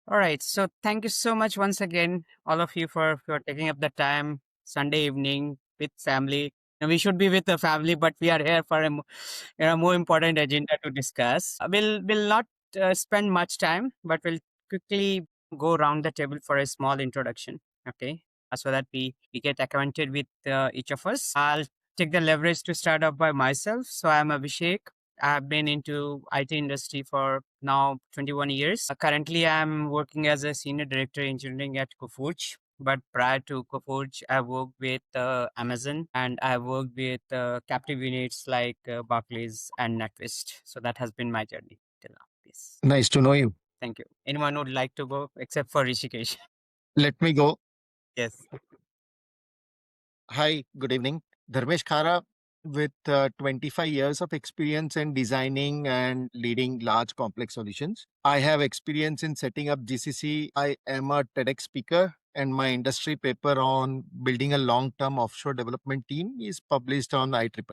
All right. So thank you so much once again, all of you, for taking up the time Sunday evening with family. And we should be with the family, but we are here for a more important agenda to discuss. We'll not spend much time, but we'll quickly go around the table for a small introduction. Okay, so that we get acquainted with each of us. I'll take the leverage to start off by myself. So I'm Abhishek. I've been into IT industry for now 21 years. Currently, I'm working as a senior director engineering at Coforge. But prior to Coforge, I worked with Amazon and I worked with captive units like Barclays and NatWest. So that has been my journey till now. Yes. Nice to know you. Thank you. Anyone would like to go except for Rishikesh? Let me go. Yes. Hi, good evening. Dharmesh Khara with 25 years of experience in designing and leading large complex solutions. I have experience in setting up GCC. I am a TEDx speaker, and my industry paper on building a long term offshore development team is published on IEEE.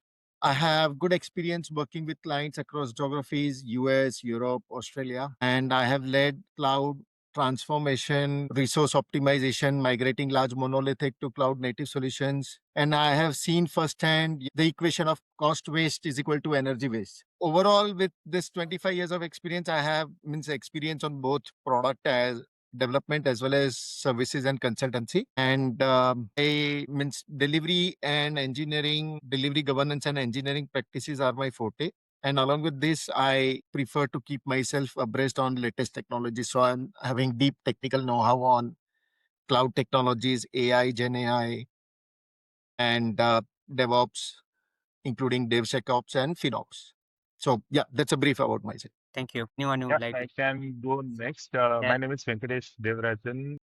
I have good experience working with clients across geographies, US, Europe, Australia, and I have led cloud transformation, resource optimization, migrating large monolithic to cloud native solutions. And I have seen firsthand the equation of cost waste is equal to energy waste. Overall, with this 25 years of experience, I have means experience on both product as development as well as services and consultancy. And I means delivery and engineering, delivery governance and engineering practices are my forte. And along with this, I prefer to keep myself abreast on latest technology. So I'm having deep technical know-how on cloud technologies, AI, Gen AI, and DevOps, including DevSecOps and FinOps. So yeah, that's a brief about myself. Thank you. Anyone who Yeah, would like I to? can go next. Yeah. My name is Venkatesh Devarajan.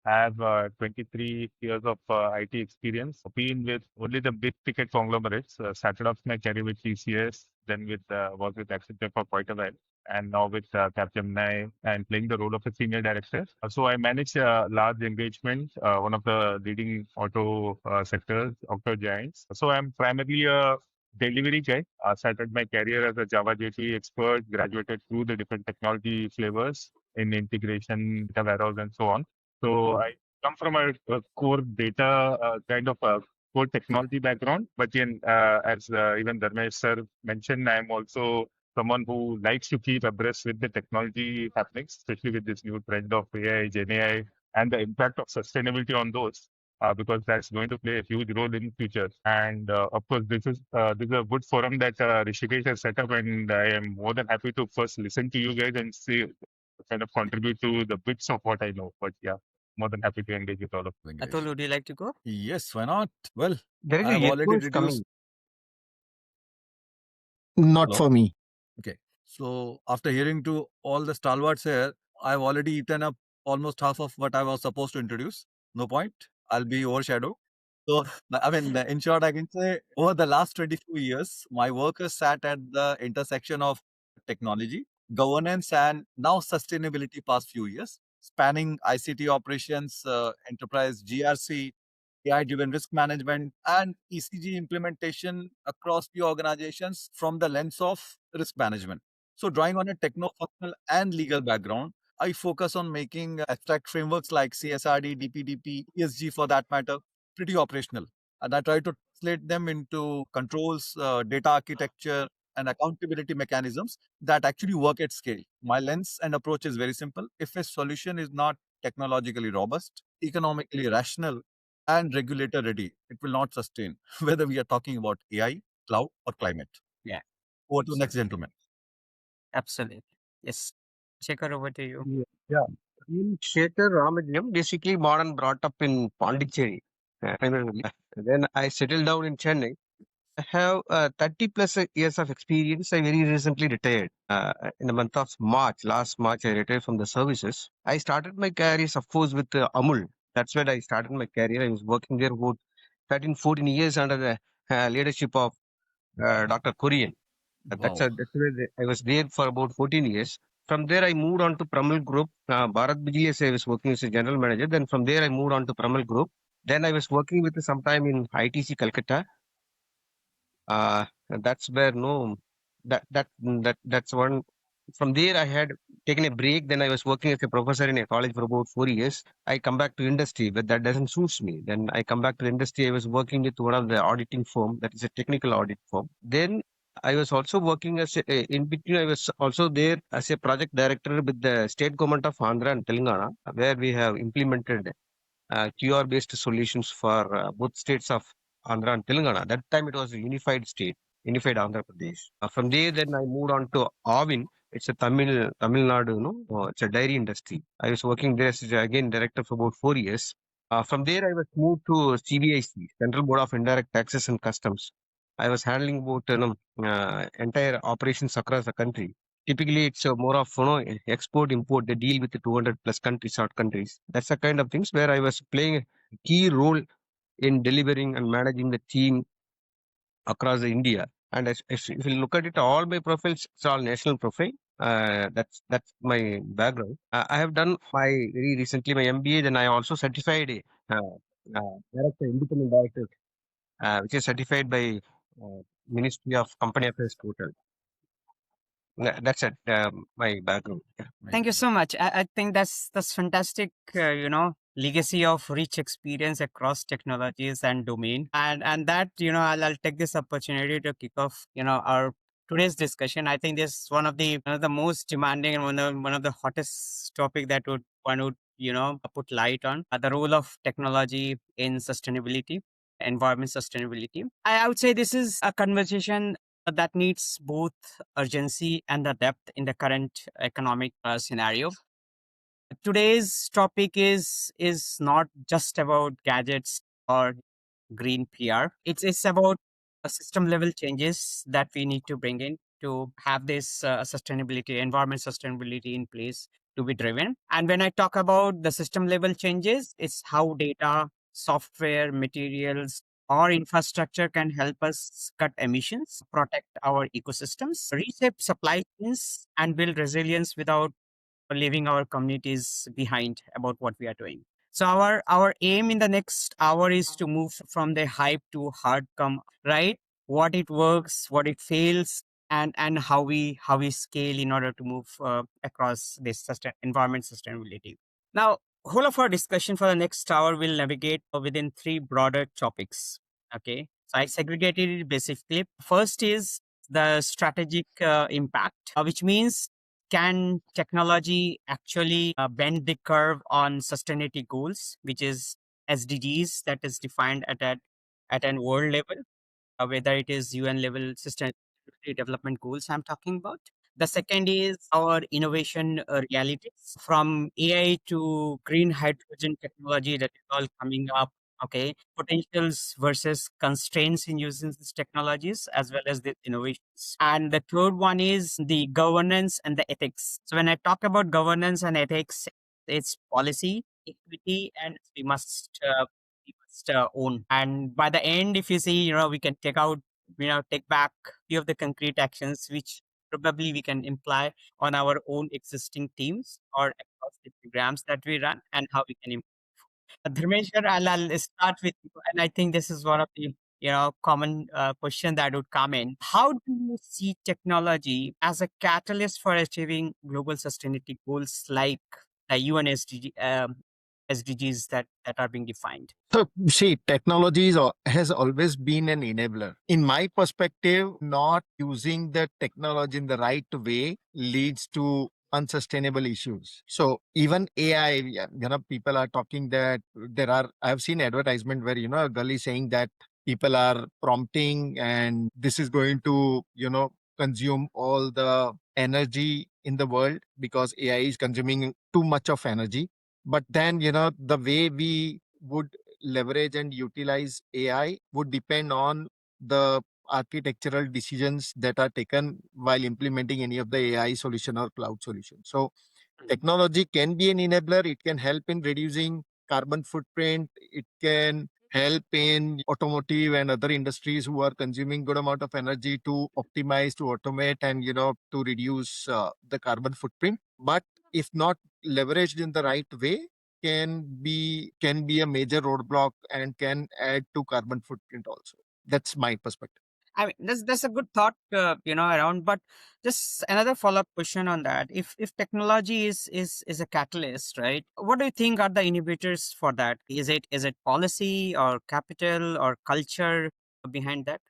I have 23 years of IT experience. Been with only the big ticket conglomerates. Started off my career with TCS, then with was with Accenture for quite a while, and now with Capgemini and playing the role of a senior director. So I manage large engagement, one of the leading auto sectors, auto giants. So I'm primarily a delivery guy. I started my career as a Java JT expert, graduated through the different technology flavors in integration, data warehouse, and so on. So I come from a core data kind of a core technology background, but in, as even Dharmesh sir mentioned, I'm also someone who likes to keep abreast with the technology happenings, especially with this new trend of AI, Gen AI, and the impact of sustainability on those because that's going to play a huge role in future. And of course, this is a good forum that Rishikesh has set up, and I am more than happy to first listen to you guys and see kind of contribute to the bits of what I know. But yeah, more than happy to engage with all of you. Atul, would you like to go? Yes, why not? Well, There is I a have already echo is introduced. coming. Not Hello. for me. Okay. So after hearing to all the stalwarts here, I've already eaten up almost half of what I was supposed to introduce. No point. I'll be overshadowed. So, I mean, in short, I can say over the last 22 years, my work has sat at the intersection of technology, governance, and now sustainability past few years, spanning ICT operations, enterprise GRC, AI-driven risk management, and ECG implementation across the organizations from the lens of risk management. So, drawing on a techno-functional and legal background, I focus on making abstract frameworks like CSRD, DPDP, ESG for that matter, pretty operational. And I try to translate them into controls, data architecture, and accountability mechanisms that actually work at scale. My lens and approach is very simple. If a solution is not technologically robust, economically rational, and regulator ready, it will not sustain, whether we are talking about AI, cloud, or climate. Yeah. Over to the next Absolutely. gentleman. Absolutely. Yes. Shekhar, over to you. Yeah. In Shekhar Ramajam, basically born and brought up in Pondicherry. Primarily. Then I settled down in Chennai. I have 30 plus years of experience. I very recently retired. In the month of March, last March, I retired from the services. I started my career, of course, with Amul. That's where I started my career. I was working there for 13, 14 years under the leadership of Dr. Korean. Wow. That's where I was there for about 14 years. From there, I moved on to Pramal Group. Bharat Bijli, I was working as a general manager. Then from there, I moved on to Pramal Group. Then I was working with some time in ITC Calcutta. That's where no, that's one. From there, I had taken a break. Then I was working as a professor in a college for about 4 years. I come back to industry, but that doesn't suit me. Then I come back to industry. I was working with one of the auditing firm, that is a technical audit firm. Then I was also working as in between. I was also there as a project director with the state government of Andhra and Telangana, where we have implemented QR based solutions for both states of Andhra and Telangana. That time it was a unified state, unified Andhra Pradesh. From there, then I moved on to Avin. It's a Tamil Nadu, it's a dairy industry. I was working there as again director for about 4 years. From there, I was moved to CBIC, Central Board of Indirect Taxes and Customs. I was handling about entire operations across the country. Typically, it's more of export import. They deal with the 200 plus countries, short countries. That's the kind of things where I was playing a key role in delivering and managing the team across India. And if you look at it, all my profiles, it's all national profile. That's my background. I have done my very recently my MBA. Then I also certified director, independent director, which is certified by Ministry of Company Affairs Total. That's it. My background. Yeah. Thank you so much. I think that's fantastic. Legacy of rich experience across technologies and domain, and that I'll take this opportunity to kick off our today's discussion. I think this is one of the most demanding and one of the hottest topic that one would put light on the role of technology in sustainability, environment sustainability. I would say this is a conversation that needs both urgency and the depth in the current economic scenario. Today's topic is not just about gadgets or green PR. It's about system level changes that we need to bring in to have this sustainability, environment sustainability in place to be driven. And when I talk about the system level changes, it's how data, software, materials, or infrastructure can help us cut emissions, protect our ecosystems, reshape supply chains, and build resilience without leaving our communities behind about what we are doing. So our aim in the next hour is to move from the hype to hard come, right? What it works, what it fails, and how we scale in order to move across this environment sustainability. Now, whole of our discussion for the next hour will navigate within three broader topics. Okay, so I segregated it basically. First is the strategic impact, which means can technology actually bend the curve on sustainability goals, which is SDGs that is defined at an world level, whether it is UN level sustainability development goals I'm talking about. The second is our innovation realities from AI to green hydrogen technology that is all coming up. Okay, potentials versus constraints in using these technologies as well as the innovations. And the third one is the governance and the ethics. So when I talk about governance and ethics, it's policy, equity, and we must own. And by the end, if you see, we can take back few of the concrete actions which probably we can imply on our own existing teams or across the programs that we run and how we can improve. Dharmesh, sir, I'll start with you, and I think this is one of the common question that would come in. How do you see technology as a catalyst for achieving global sustainability goals like the UN SDGs that are being defined? So, see, has always been an enabler. In my perspective, not using the technology in the right way leads to unsustainable issues. So even AI, yeah, people are talking that I've seen advertisement where, a girl is saying that people are prompting and this is going to, consume all the energy in the world because AI is consuming too much of energy. But then, the way we would leverage and utilize AI would depend on the architectural decisions that are taken while implementing any of the AI solution or cloud solution. So technology can be an enabler. It can help in reducing carbon footprint. It can help in automotive and other industries who are consuming good amount of energy to optimize, to automate, and to reduce the carbon footprint. But if not leveraged in the right way, can be a major roadblock and can add to carbon footprint also. That's my perspective. I mean, that's a good thought, around. But just another follow up question on that. If technology is a catalyst, right? What do you think are the inhibitors for that? Is it policy or capital or culture behind that?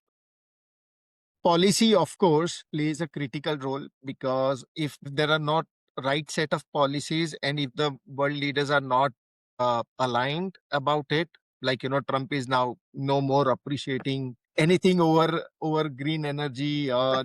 Policy, of course, plays a critical role, because if there are not right set of policies, and if the world leaders are not aligned about it, like Trump is now no more appreciating anything over green energy or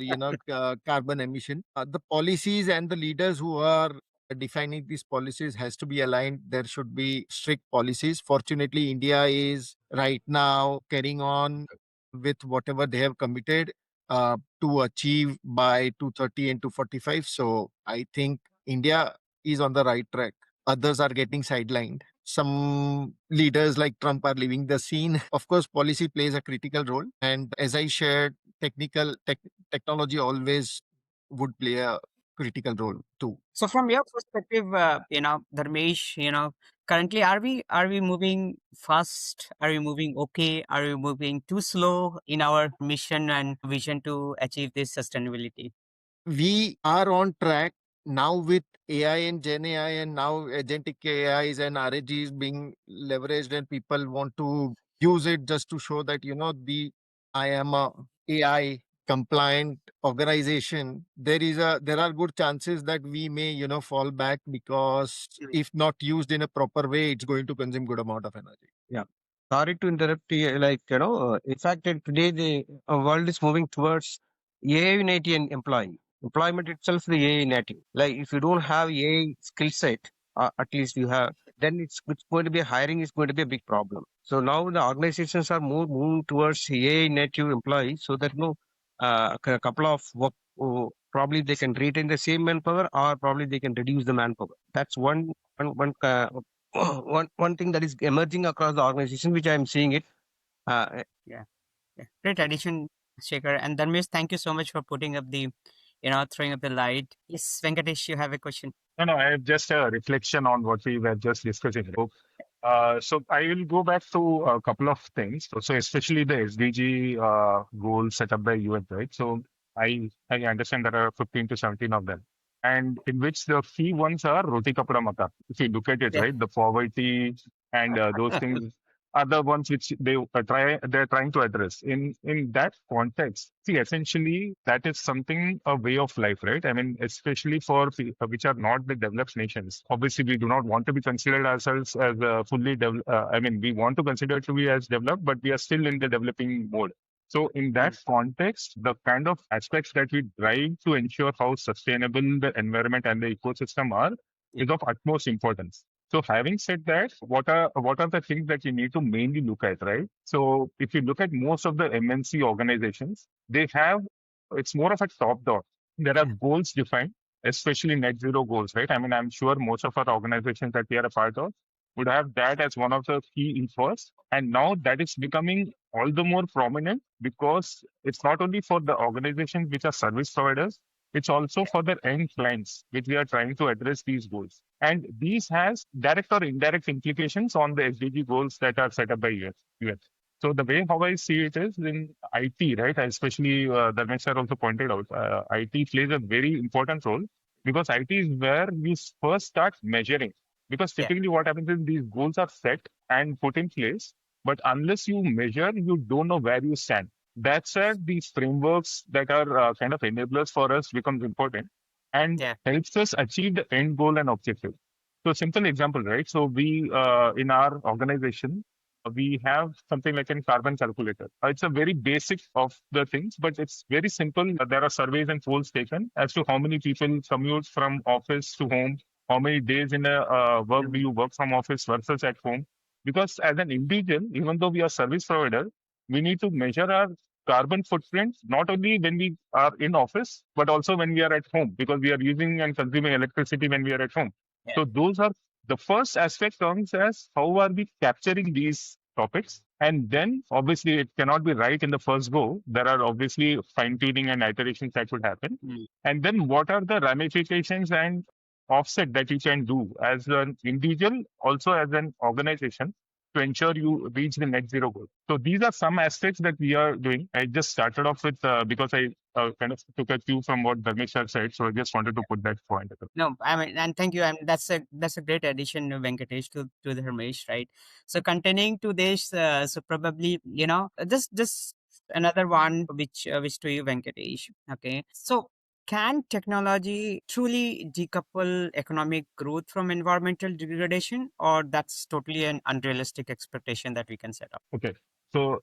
carbon emission. The policies and the leaders who are defining these policies has to be aligned. There should be strict policies. Fortunately, India is right now carrying on with whatever they have committed to achieve by 230 and 245. So I think India is on the right track. Others are getting sidelined. Some leaders like Trump are leaving the scene. Of course, policy plays a critical role. And as I shared, technology always would play a critical role too. So from your perspective, Dharmesh, currently are we moving fast? Are we moving okay? Are we moving too slow in our mission and vision to achieve this sustainability? We are on track now with AI and Gen AI, and now agentic AIs and RAGs being leveraged, and people want to use it just to show that the I am a AI compliant organization. There are good chances that we may fall back, because if not used in a proper way, it's going to consume good amount of energy. Yeah. Sorry to interrupt you. In fact, today the world is moving towards AI native and employee. Employment itself is AI native. Like if you don't have AI skill set, at least you have, then it's going to be hiring is going to be a big problem. So now the organizations are more moving towards AI native employees, so that a couple of work. Probably they can retain the same manpower, or probably they can reduce the manpower. That's one thing that is emerging across the organization, which I am seeing it. Yeah, yeah. Great addition, Shekhar. And Dharmesh, thank you so much for putting up throwing up the light. Yes, Venkatesh, you have a question. No, I have just a reflection on what we were just discussing. So I will go back to a couple of things. So especially the SDG goals set up by UN, right? So I understand there are 15 to 17 of them, and in which the key ones are roti kapda maka. If you look at it, Yeah, right, the poverty and those things are the ones which they're trying to address. In that context, see, essentially that is something, a way of life, right? I mean, especially for which are not the developed nations. Obviously, we do not want to be considered ourselves as fully developed. I mean, we want to consider to be as developed, but we are still in the developing mode. So in that context, the kind of aspects that we drive to ensure how sustainable the environment and the ecosystem are yeah, is of utmost importance. So having said that, what are the things that you need to mainly look at, right? So if you look at most of the MNC organizations, they have, it's more of a top down. There are yeah, goals defined, especially net zero goals, right? I mean, I'm sure most of our organizations that we are a part of would have that as one of the key infos. And now that is becoming all the more prominent, because it's not only for the organizations which are service providers, it's also for their end clients, which we are trying to address these goals. And these has direct or indirect implications on the SDG goals that are set up by US. So the way how I see it is in IT, right? Especially Dharmesh sir also pointed out, IT plays a very important role, because IT is where you first start measuring. Because yeah, typically what happens is these goals are set and put in place, but unless you measure, you don't know where you stand. That's where these frameworks that are kind of enablers for us becomes important and yeah, helps us achieve the end goal and objective. So simple example, right? So we in our organization, we have something like a carbon calculator. It's a very basic of the things, but it's very simple. There are surveys and polls taken as to how many people commute from office to home, how many days in a work do you work from office versus at home. Because as an individual, even though we are service provider, we need to measure our carbon footprint not only when we are in office, but also when we are at home, because we are using and consuming electricity when we are at home. yeah, So those are the first aspect comes as how are we capturing these topics, and then obviously it cannot be right in the first go. There are obviously fine tuning and iterations that would happen, mm, and then what are the ramifications and offset that you can do as an individual, also as an organization, to ensure you reach the net zero goal. So these are some aspects that we are doing. I just started off with because I kind of took a cue from what Dharmesh had said, so I just wanted to put that point. No, I mean, and thank you. And that's a great addition, Venkatesh, to the Hermesh, right? So continuing to this, so probably just another one which to you, Venkatesh. Okay, so can technology truly decouple economic growth from environmental degradation, or that's totally an unrealistic expectation that we can set up? Okay. So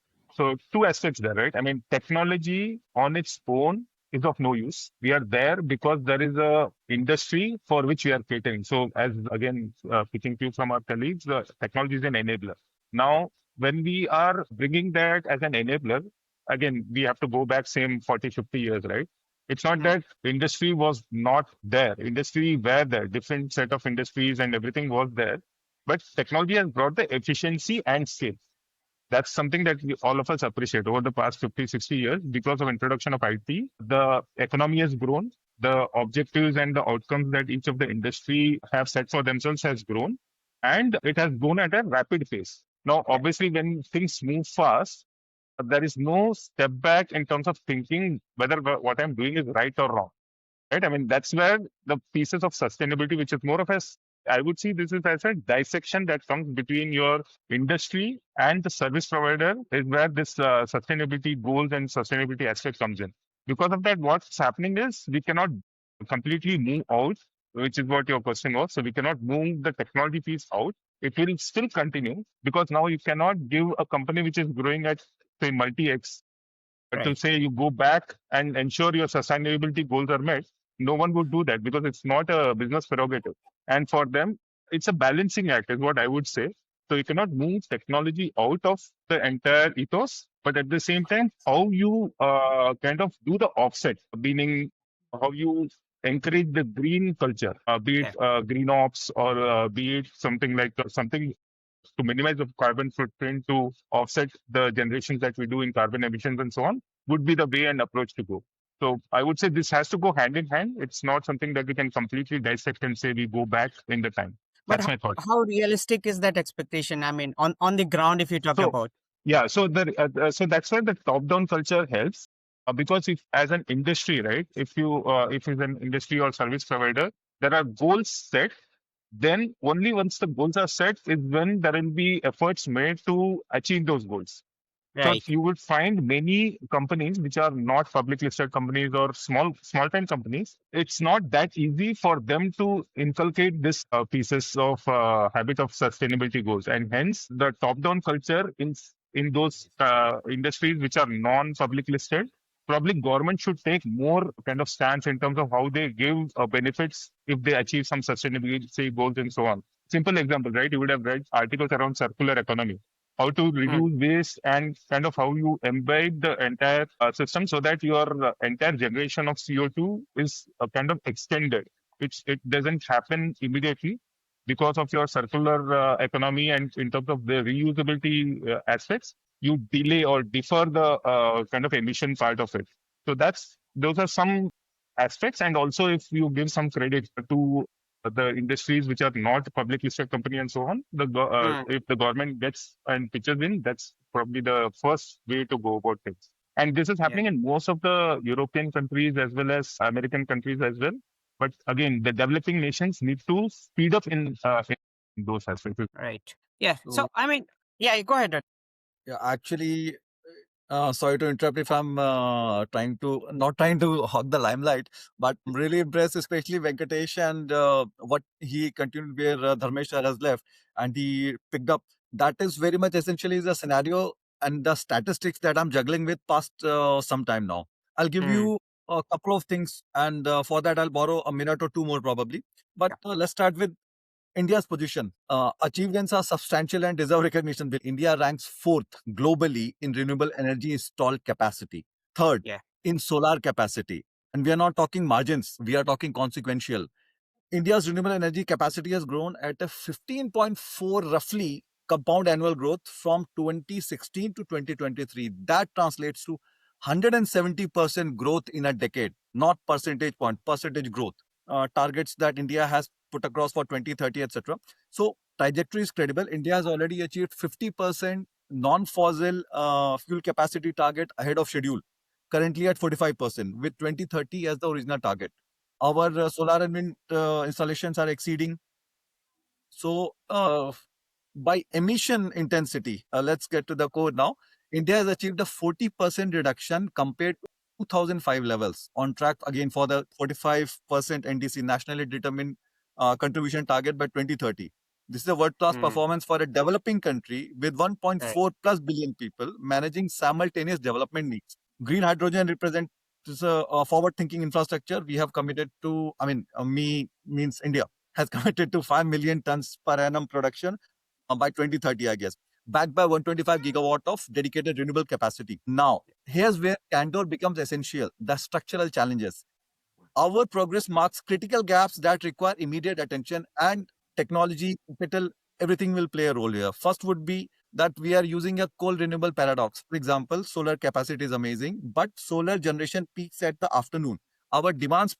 two aspects there, right? I mean, technology on its own is of no use. We are there because there is a industry for which we are catering. So as again, picking you from our colleagues, technology is an enabler. Now, when we are bringing that as an enabler, again, we have to go back same 40, 50 years, right? It's not that industry was not there. Industry were there, different set of industries and everything was there. But technology has brought the efficiency and scale. That's something that all of us appreciate over the past 50, 60 years. Because of introduction of IT, the economy has grown. The objectives and the outcomes that each of the industry have set for themselves has grown, and it has grown at a rapid pace. Now, obviously, when things move fast, there is no step back in terms of thinking whether what I'm doing is right or wrong. Right? I mean, that's where the pieces of sustainability, which is more of a, I would see this is as a dissection that comes between your industry and the service provider, is where this sustainability goals and sustainability aspect comes in. Because of that, what's happening is we cannot completely move out, which is what your question was. So we cannot move the technology piece out. It will still continue because now you cannot give a company which is growing at, say, multi-X to say you go back and ensure your sustainability goals are met. No one would do that because it's not a business prerogative. And for them, it's a balancing act, is what I would say. So you cannot move technology out of the entire ethos, but at the same time, how you kind of do the offset, meaning how you encourage the green culture, be it green ops or be it something like something to minimize the carbon footprint to offset the generations that we do in carbon emissions and so on, would be the way and approach to go. So I would say this has to go hand in hand. It's not something that we can completely dissect and say we go back in the time. But That's my thought. how realistic is that expectation? I mean, on the ground, if you talk So about. yeah, so so that's where the top-down culture helps. Because if as an industry, right, if it's an industry or service provider, there are goals set. Then only once the goals are set is when there will be efforts made to achieve those goals. So Right. you would find many companies which are not public listed companies or small time companies. It's not that easy for them to inculcate this pieces of habit of sustainability goals, and hence the top down culture in those industries which are non public listed. Probably government should take more kind of stance in terms of how they give benefits if they achieve some sustainability goals and so on. Simple example, right? You would have read articles around circular economy, how to reduce waste, and kind of how you embed the entire system so that your entire generation of CO2 is kind of extended, which it doesn't happen immediately because of your circular economy, and in terms of the reusability aspects, you delay or defer the kind of emission part of it. So those are some aspects. And also if you give some credit to the industries which are not public listed company and so on, if the government gets and pitches in, that's probably the first way to go about things. And this is happening in most of the European countries as well as American countries as well. But again, the developing nations need to speed up in those aspects. Right. Yeah. So So, I mean, yeah. Go ahead. yeah, actually, sorry to interrupt if I'm not trying to hog the limelight, but I'm really impressed, especially Venkatesh and what he continued where Dharmesh has left, and he picked up. That is very much essentially the scenario and the statistics that I'm juggling with past some time now. I'll give you a couple of things, and for that I'll borrow a minute or two more probably. But let's start with India's position. Achievements are substantial and deserve recognition. India ranks fourth globally in renewable energy installed capacity, third in solar capacity. And we are not talking margins, we are talking consequential. India's renewable energy capacity has grown at a 15.4 roughly compound annual growth from 2016 to 2023. That translates to 170% growth in a decade, not percentage point, percentage growth. Targets that India has put across for 2030, etc. So trajectory is credible. India has already achieved 50% non-fossil fuel capacity target ahead of schedule, currently at 45%, with 2030 as the original target. Our solar and wind installations are exceeding. So, by emission intensity, let's get to the core now. India has achieved a 40% reduction compared to 2005 levels, on track again for the 45% NDC, nationally determined contribution target by 2030. This is a world-class performance for a developing country with 1.4 plus billion people managing simultaneous development needs. Green hydrogen represents a forward-thinking infrastructure. We have committed to, me means India has committed to 5 million tons per annum production by 2030, I guess, backed by 125 gigawatt of dedicated renewable capacity. Now, here's where candor becomes essential, the structural challenges. Our progress marks critical gaps that require immediate attention, and technology, capital, everything will play a role here. First would be that we are using a coal renewable paradox. For example, solar capacity is amazing, but solar generation peaks at the afternoon. Our demands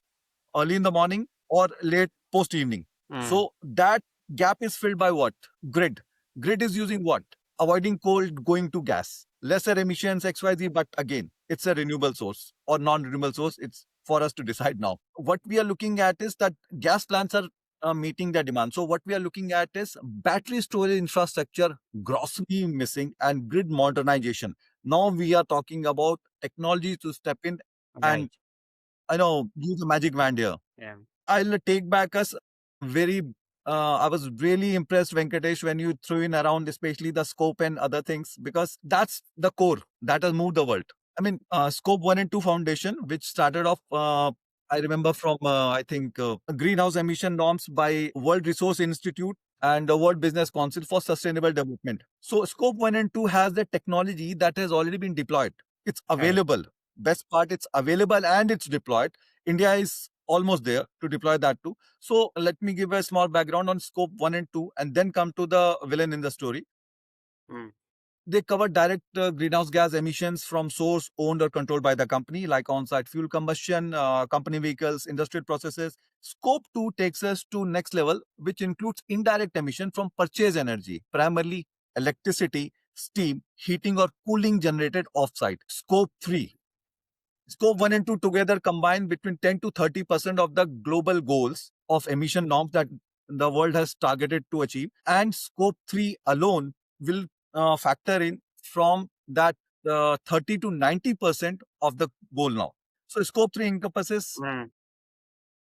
early in the morning or late post evening. So that gap is filled by what? Grid. Grid is using what? Avoiding coal, going to gas. Lesser emissions, XYZ, but again, it's a renewable source or non-renewable source. It's for us to decide now. What we are looking at is that gas plants are meeting their demand. So what we are looking at is battery storage infrastructure grossly missing and grid modernization. Now we are talking about technology to step in and use a magic wand here. Yeah. I'll take back us very. I was really impressed, Venkatesh, when you threw in around, especially the scope and other things, because that's the core that has moved the world. I mean, Scope 1 and 2 Foundation, which started off, I remember from, greenhouse emission norms by World Resource Institute and the World Business Council for Sustainable Development. So Scope 1 and 2 has the technology that has already been deployed. It's available. Best part, it's available and it's deployed. India is almost there to deploy that too. So let me give a small background on Scope 1 and 2 and then come to the villain in the story. They cover direct greenhouse gas emissions from source owned or controlled by the company, like on-site fuel combustion, company vehicles, industrial processes. Scope 2 takes us to next level, which includes indirect emission from purchased energy, primarily electricity, steam, heating or cooling generated off-site. Scope 3. Scope 1 and 2 together combine between 10 to 30% of the global goals of emission norms that the world has targeted to achieve. And Scope 3 alone will factor in from that 30 to 90% of the goal now. So Scope 3 encompasses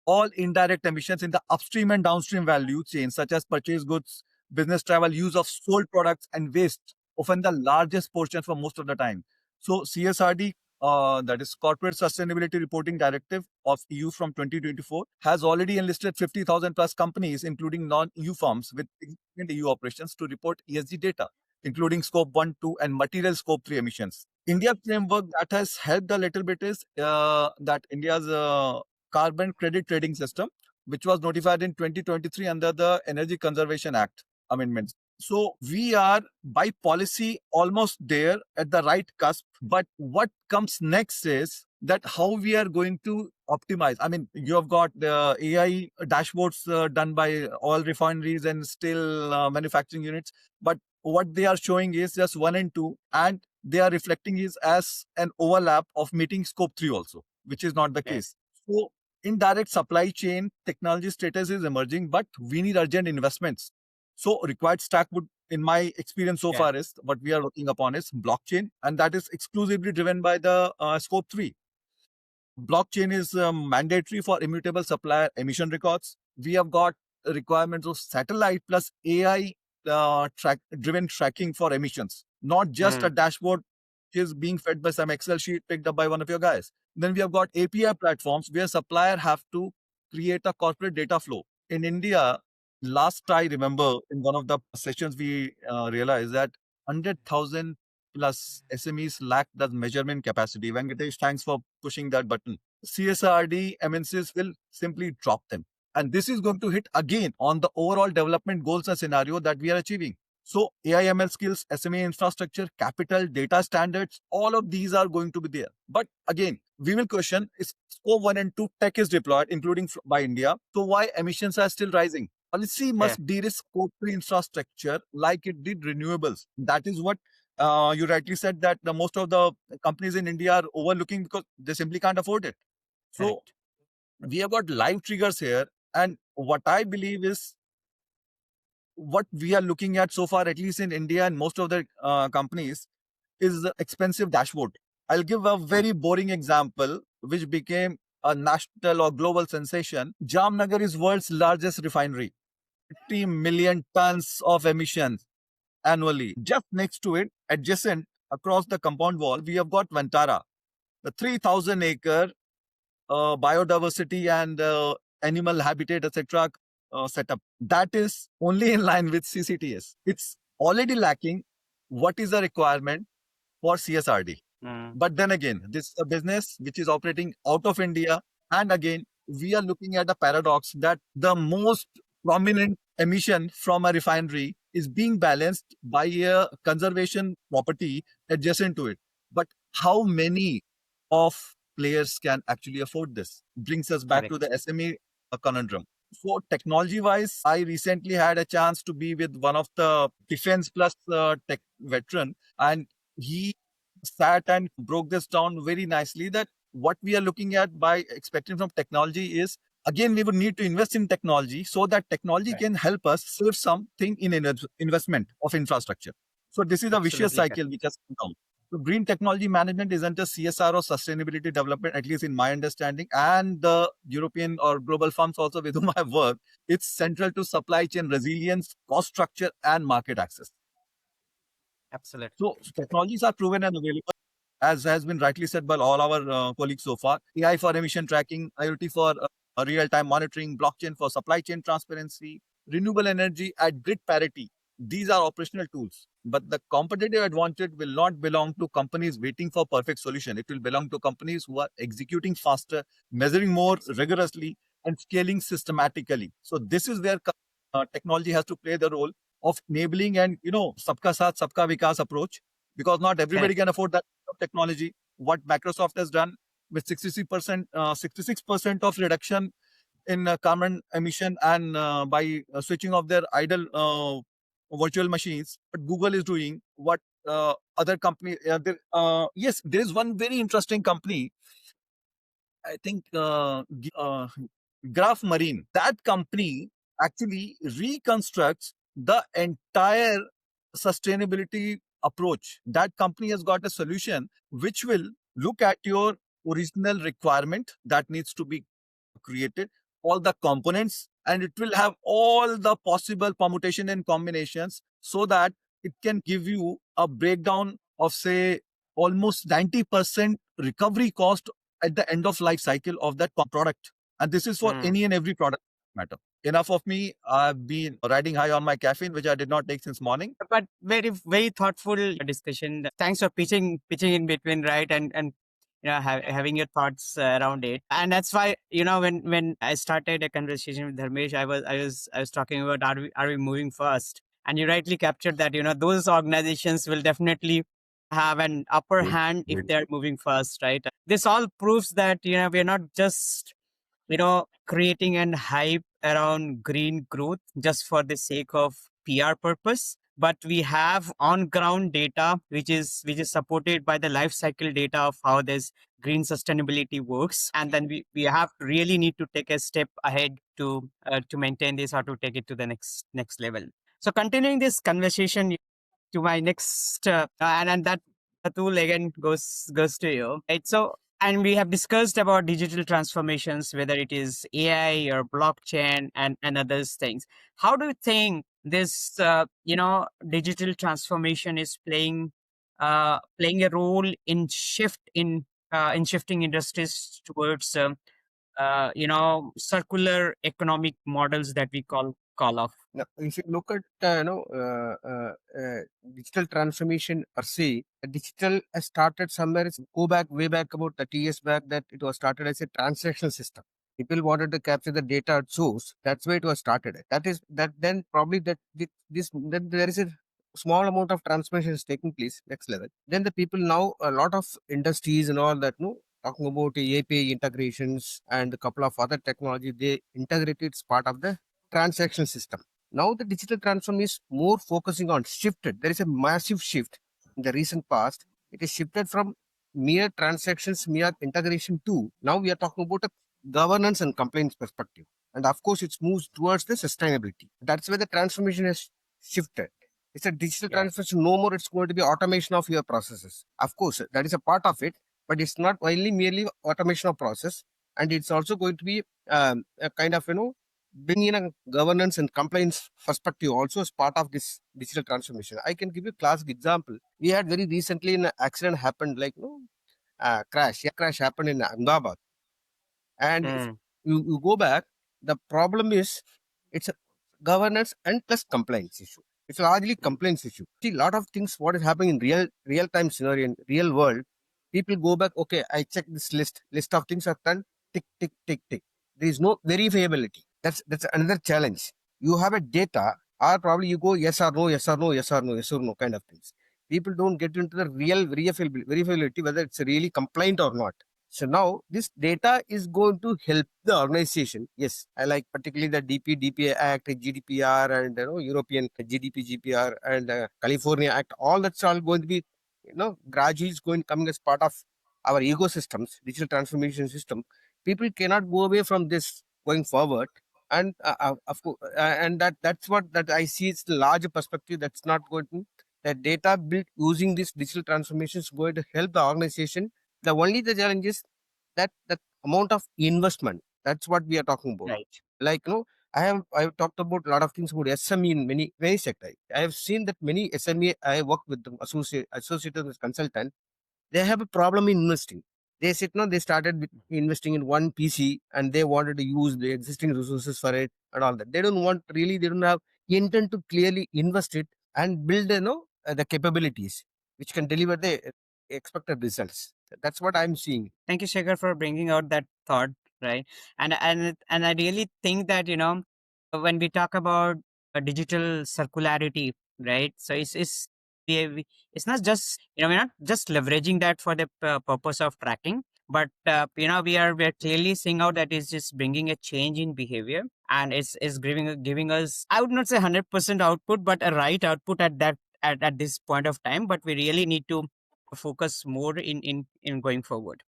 all indirect emissions in the upstream and downstream value chain, such as purchased goods, business travel, use of sold products, and waste, often the largest portion for most of the time. So CSRD, that is Corporate Sustainability Reporting Directive of EU from 2024, has already enlisted 50,000 plus companies, including non-EU firms with significant EU operations, to report ESG data, including Scope 1, 2, and material Scope 3 emissions. India's framework that has helped a little bit is that India's carbon credit trading system, which was notified in 2023 under the Energy Conservation Act amendments. So we are by policy almost there at the right cusp. But what comes next is that how we are going to optimize. I mean, you have got the AI dashboards done by oil refineries and still manufacturing units. But what they are showing is just 1 and 2, and they are reflecting is as an overlap of meeting Scope 3 also, which is not the case. So indirect supply chain technology status is emerging, but we need urgent investments. So required stack would, in my experience so far, is what we are working upon is blockchain, and that is exclusively driven by the Scope 3. Blockchain is mandatory for immutable supplier emission records. We have got requirements of satellite plus AI driven tracking for emissions, not just a dashboard which is being fed by some Excel sheet picked up by one of your guys. Then we have got API platforms where supplier have to create a corporate data flow. In India, last I remember in one of the sessions, we realized that 100,000 plus SMEs lack the measurement capacity. Venkatesh, thanks for pushing that button. CSRD MNCs will simply drop them. And this is going to hit again on the overall development goals and scenario that we are achieving. So AI ML skills, SMA infrastructure, capital, data standards, all of these are going to be there. But again, we will question is scope 1 and 2 tech is deployed, including by India. So why emissions are still rising? Policy must de-risk scope 3 infrastructure like it did renewables. That is what you rightly said, that the most of the companies in India are overlooking because they simply can't afford it. So we have got live triggers here. And what I believe is what we are looking at so far, at least in India and most of the companies, is the expensive dashboard. I'll give a very boring example, which became a national or global sensation. Jamnagar is world's largest refinery, 50 million tons of emissions annually. Just next to it, adjacent across the compound wall, we have got Vantara, the 3,000-acre biodiversity and animal habitat, etc. Setup. That is only in line with CCTS. It's already lacking what is the requirement for CSRD. But then again, this is a business which is operating out of India. And again, we are looking at a paradox that the most prominent emission from a refinery is being balanced by a conservation property adjacent to it. But how many of players can actually afford this? Brings us back to the SME conundrum. So technology wise, I recently had a chance to be with one of the defense plus tech veteran, and he sat and broke this down very nicely, that what we are looking at by expecting from technology is, again, we would need to invest in technology so that technology can help us save something in investment of infrastructure. So this is a vicious cycle which has come down. So green technology management isn't a CSR or sustainability development, at least in my understanding, and the European or global firms also with whom I have worked. It's central to supply chain resilience, cost structure, and market access. Absolutely. So technologies are proven and available, as has been rightly said by all our colleagues so far. AI for emission tracking, IoT for real-time monitoring, blockchain for supply chain transparency, renewable energy at grid parity. These are operational tools. But the competitive advantage will not belong to companies waiting for perfect solution. It will belong to companies who are executing faster, measuring more rigorously, and scaling systematically. So this is where technology has to play the role of enabling and, sabka saath, sabka vikas approach, because not everybody can afford that technology. What Microsoft has done with 66% of reduction in carbon emission, and by switching off their idle virtual machines, what Google is doing, what other company, yes, there is one very interesting company, I think Graph Marine. That company actually reconstructs the entire sustainability approach. That company has got a solution which will look at your original requirement that needs to be created, all the components, and it will have all the possible permutation and combinations so that it can give you a breakdown of, say, almost 90% recovery cost at the end of life cycle of that product. And this is for any and every product matter. Enough of me. I've been riding high on my caffeine, which I did not take since morning. But very, very thoughtful discussion. Thanks for pitching in between, right? And having your thoughts around it. And that's why, when I started a conversation with Dharmesh, I was talking about, are we moving fast? And you rightly captured that, those organizations will definitely have an upper hand if they're moving fast, right? This all proves that, we're not just creating an hype around green growth just for the sake of PR purpose, but we have on ground data which is supported by the life cycle data of how this green sustainability works, and then we have really need to take a step ahead to maintain this or to take it to the next level. So continuing this conversation to my next and that tool again goes to you, right? So, and we have discussed about digital transformations, whether it is AI or blockchain and others things. How do you think this digital transformation is playing a role in shifting industries towards circular economic models that we call off? Now, if you look at digital transformation per se, digital has started somewhere. Go back way back about 30 years back, that it was started as a transactional system. People wanted to capture the data at source. That's where it was started. That is that. Then probably that this then there is a small amount of transformation is taking place next level. Then the people now, a lot of industries and all that, no, talking about API integrations and a couple of other technology, they integrate it as part of the transaction system. Now the digital transform is more focusing on shifted. There is a massive shift in the recent past. It is shifted from mere transactions, mere integration to now we are talking about a governance and compliance perspective. And of course, it moves towards the sustainability. That's where the transformation has shifted. It's a digital Yeah. transformation. No more, it's going to be automation of your processes. Of course, that is a part of it, but it's not only merely automation of process, and it's also going to be a kind of bring in a governance and compliance perspective also as part of this digital transformation. I can give you a classic example. We had very recently an accident happened, like crash happened in Ahmedabad, and if Mm. you go back, the problem is it's a governance and plus compliance issue. It's largely compliance issue. See, a lot of things what is happening in real time scenario in real world. People go back. Okay, I check this list of things are done. Tick tick tick tick. There is no verifiability. That's another challenge. You have a data, or probably you go yes or no, yes or no, yes or no, yes or no kind of things. People don't get into the real verifiability whether it's really compliant or not. So now this data is going to help the organization. Yes, I like particularly the DPDP Act, GDPR, and European GDP GPR and California Act. All that's all going to be gradually is going coming as part of our ecosystems, digital transformation system. People cannot go away from this going forward, and of course, and that's what that I see. It's the larger perspective. That's not going to the data built using this digital transformation is going to help the organization. The challenge is that amount of investment. That's what we are talking about. Right. Like I've talked about a lot of things about SME in many sectors. I have seen that many SME I work with them associated with consultant, they have a problem in investing. They said no, they started with investing in one PC and they wanted to use the existing resources for it and all that. They don't want really, they don't have intent to clearly invest it and build the capabilities which can deliver the expected results. That's what I'm seeing. Thank you, Shekhar, for bringing out that thought, right? And I really think that when we talk about digital circularity, right? So it's not just we're not just leveraging that for the purpose of tracking, but we are clearly seeing out that it's just bringing a change in behavior, and it's giving us, I would not say 100% output, but a right output at that at this point of time. But we really need to focus more in going forward.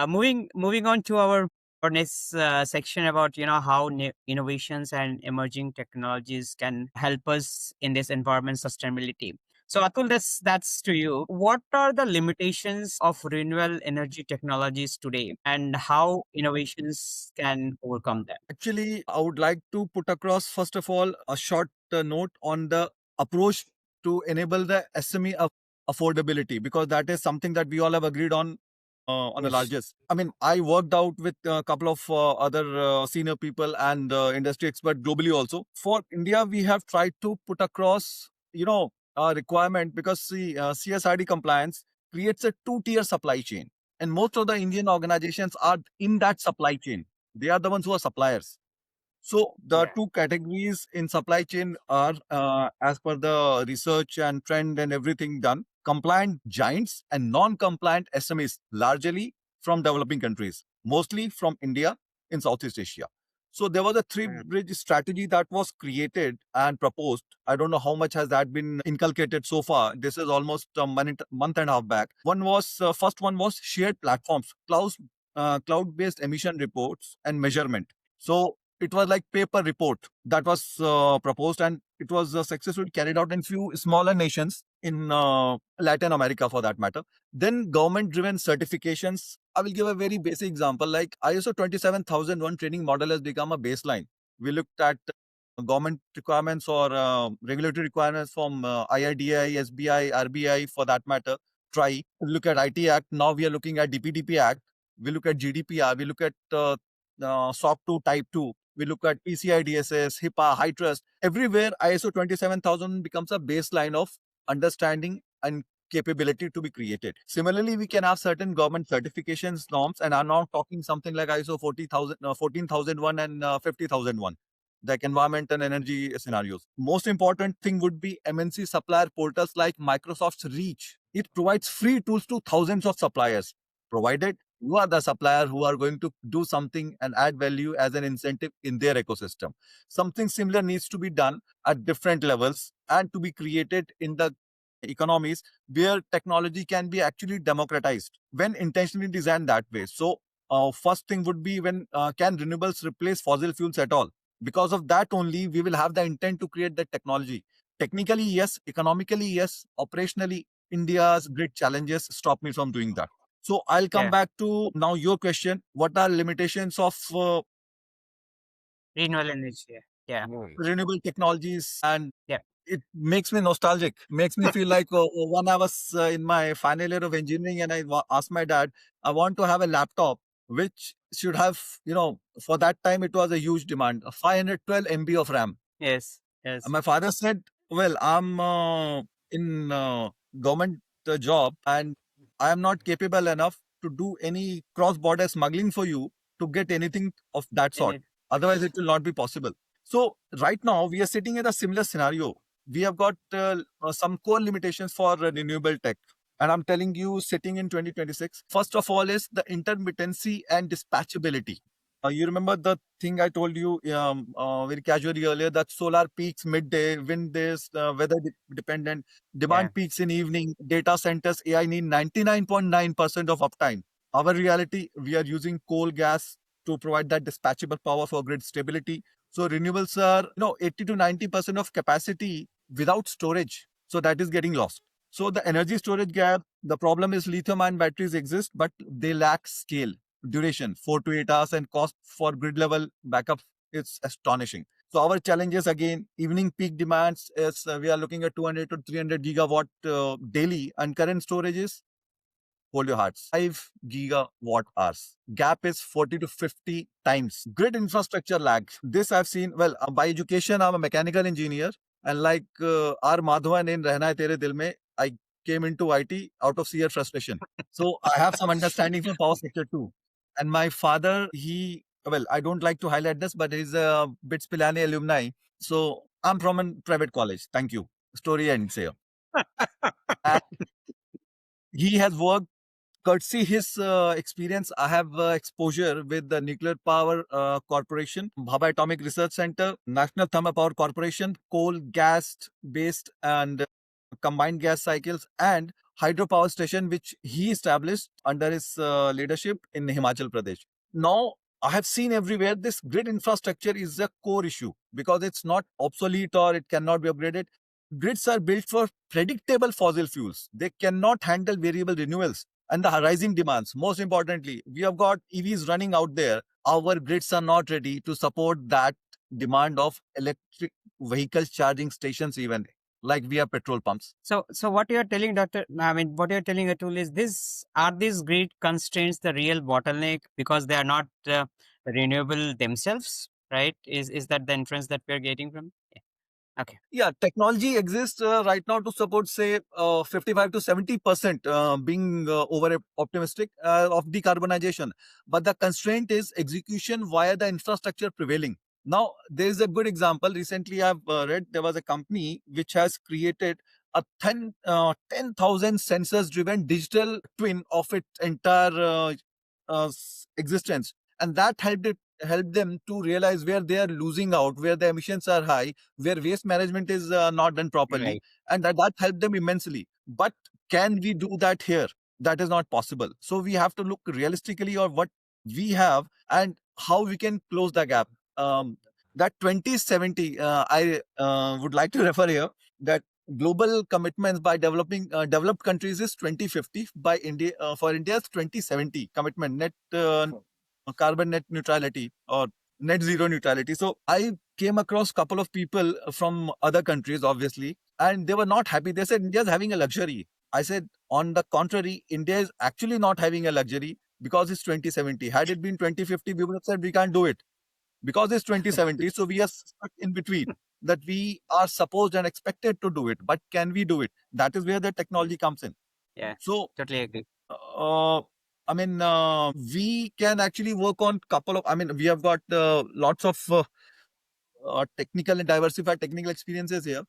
Moving on to our next section about how innovations and emerging technologies can help us in this environment sustainability. So Atul, that's to you. What are the limitations of renewable energy technologies today, and how innovations can overcome them? Actually, I would like to put across, first of all, a short note on the approach to enable the SME affordability, because that is something that we all have agreed on the Yes. largest. I mean, I worked out with a couple of other senior people and industry experts globally also. For India, we have tried to put across, a requirement, because CSRD compliance creates a two-tier supply chain. And most of the Indian organizations are in that supply chain. They are the ones who are suppliers. So the Yeah. two categories in supply chain are, as per the research and trend and everything done, compliant giants and non-compliant SMEs, largely from developing countries, mostly from India in Southeast Asia. So there was a three-bridge strategy that was created and proposed. I don't know how much has that been inculcated so far. This is almost a month and a half back. First one was shared platforms, cloud-based emission reports and measurement. So it was like paper report that was proposed, and it was successfully carried out in few smaller nations in Latin America, for that matter. Then government driven certifications. I will give a very basic example, like ISO 27001 training model has become a baseline. We looked at government requirements or regulatory requirements from IRDI, SBI, RBI, for that matter. Try look at IT Act. Now we are looking at DPDP Act. We look at GDPR. We look at SOC 2 Type 2. We look at PCI DSS, HIPAA, High Trust. Everywhere, ISO 27000 becomes a baseline of understanding and capability to be created. Similarly, we can have certain government certifications norms, and I'm now talking something like ISO 14001 and 50001. like environment and energy scenarios. Most important thing would be MNC supplier portals like Microsoft's Reach. It provides free tools to thousands of suppliers, provided you are the supplier who are going to do something and add value as an incentive in their ecosystem. Something similar needs to be done at different levels and to be created in the economies where technology can be actually democratized when intentionally designed that way. So, first thing would be when can renewables replace fossil fuels at all? Because of that only, we will have the intent to create that technology. Technically, yes. Economically, yes. Operationally, India's great challenges stop me from doing that. So I'll come Yeah. back to now your question. What are limitations of Renewable energy. Yeah. renewable technologies? And Yeah. it makes me nostalgic, makes me feel like when I was in my final year of engineering and asked my dad, I want to have a laptop which should have, for that time it was a huge demand, 512 MB of RAM. Yes. Yes. And my father said, well, I'm in government job and I am not capable enough to do any cross-border smuggling for you to get anything of that sort. Indeed. Otherwise, it will not be possible. So right now, we are sitting in a similar scenario. We have got some core limitations for renewable tech. And I'm telling you, sitting in 2026, first of all is the intermittency and dispatchability. You remember the thing I told you very casually earlier that solar peaks midday, wind days, weather dependent, Yeah. demand peaks in evening, data centers, AI need 99.9% of uptime. Our reality, we are using coal gas to provide that dispatchable power for grid stability. So renewables are, 80 to 90% of capacity without storage. So that is getting lost. So the energy storage gap, the problem is lithium ion batteries exist, but they lack scale, duration, 4 to 8 hours, and cost for grid level backup is astonishing. So our challenges again, evening peak demands is we are looking at 200 to 300 gigawatt daily, and current storage is, hold your hearts, 5 gigawatt hours. Gap is 40 to 50 times. Grid infrastructure lag. This I've seen. Well, by education, I'm a mechanical engineer. And like R. Madhavan in Rehna Hai Tere Dil Mein, I came into IT out of sheer frustration. So I have some understanding from power sector too. And my father, I don't like to highlight this, but he's a BITS Pilani alumni. So I'm from a private college. Thank you. Story ends here. And he has worked courtesy his experience. I have exposure with the Nuclear Power Corporation, Bhabha Atomic Research Center, National Thermal Power Corporation, coal, gas based and combined gas cycles, and hydropower station, which he established under his leadership in Himachal Pradesh. Now, I have seen everywhere this grid infrastructure is a core issue because it's not obsolete or it cannot be upgraded. Grids are built for predictable fossil fuels. They cannot handle variable renewals and the rising demands. Most importantly, we have got EVs running out there. Our grids are not ready to support that demand of electric vehicles charging stations, even like we have petrol pumps. So what you're telling, Doctor, I mean, what you're telling, Atul, is these grid constraints the real bottleneck because they are not renewable themselves, right? Is that the inference that we're getting from? Yeah. Okay. Yeah, technology exists right now to support, say, 55 to 70% being over optimistic of decarbonization. But the constraint is execution via the infrastructure prevailing. Now, there is a good example. Recently, I've read there was a company which has created a 10,000 sensors driven digital twin of its entire existence. And that helped them to realize where they are losing out, where the emissions are high, where waste management is not done properly, Right. and that helped them immensely. But can we do that here? That is not possible. So we have to look realistically on what we have and how we can close the gap. That 2070, I would like to refer here that global commitments by developed countries is 2050. By India, for India's 2070 commitment, net carbon net neutrality or net zero neutrality. So I came across a couple of people from other countries, obviously, and they were not happy. They said India's having a luxury. I said, on the contrary, India is actually not having a luxury because it's 2070. Had it been 2050, we would have said we can't do it because it's 2070. So we are stuck in between that we are supposed and expected to do it. But can we do it? That is where the technology comes in. Yeah. So Totally agree. we can actually work on couple of. We have got lots of technical and diversified technical experiences here.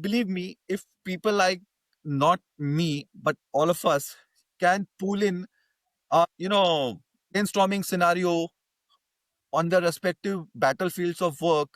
Believe me, if people like not me, but all of us can pull in, brainstorming scenario on the respective battlefields of work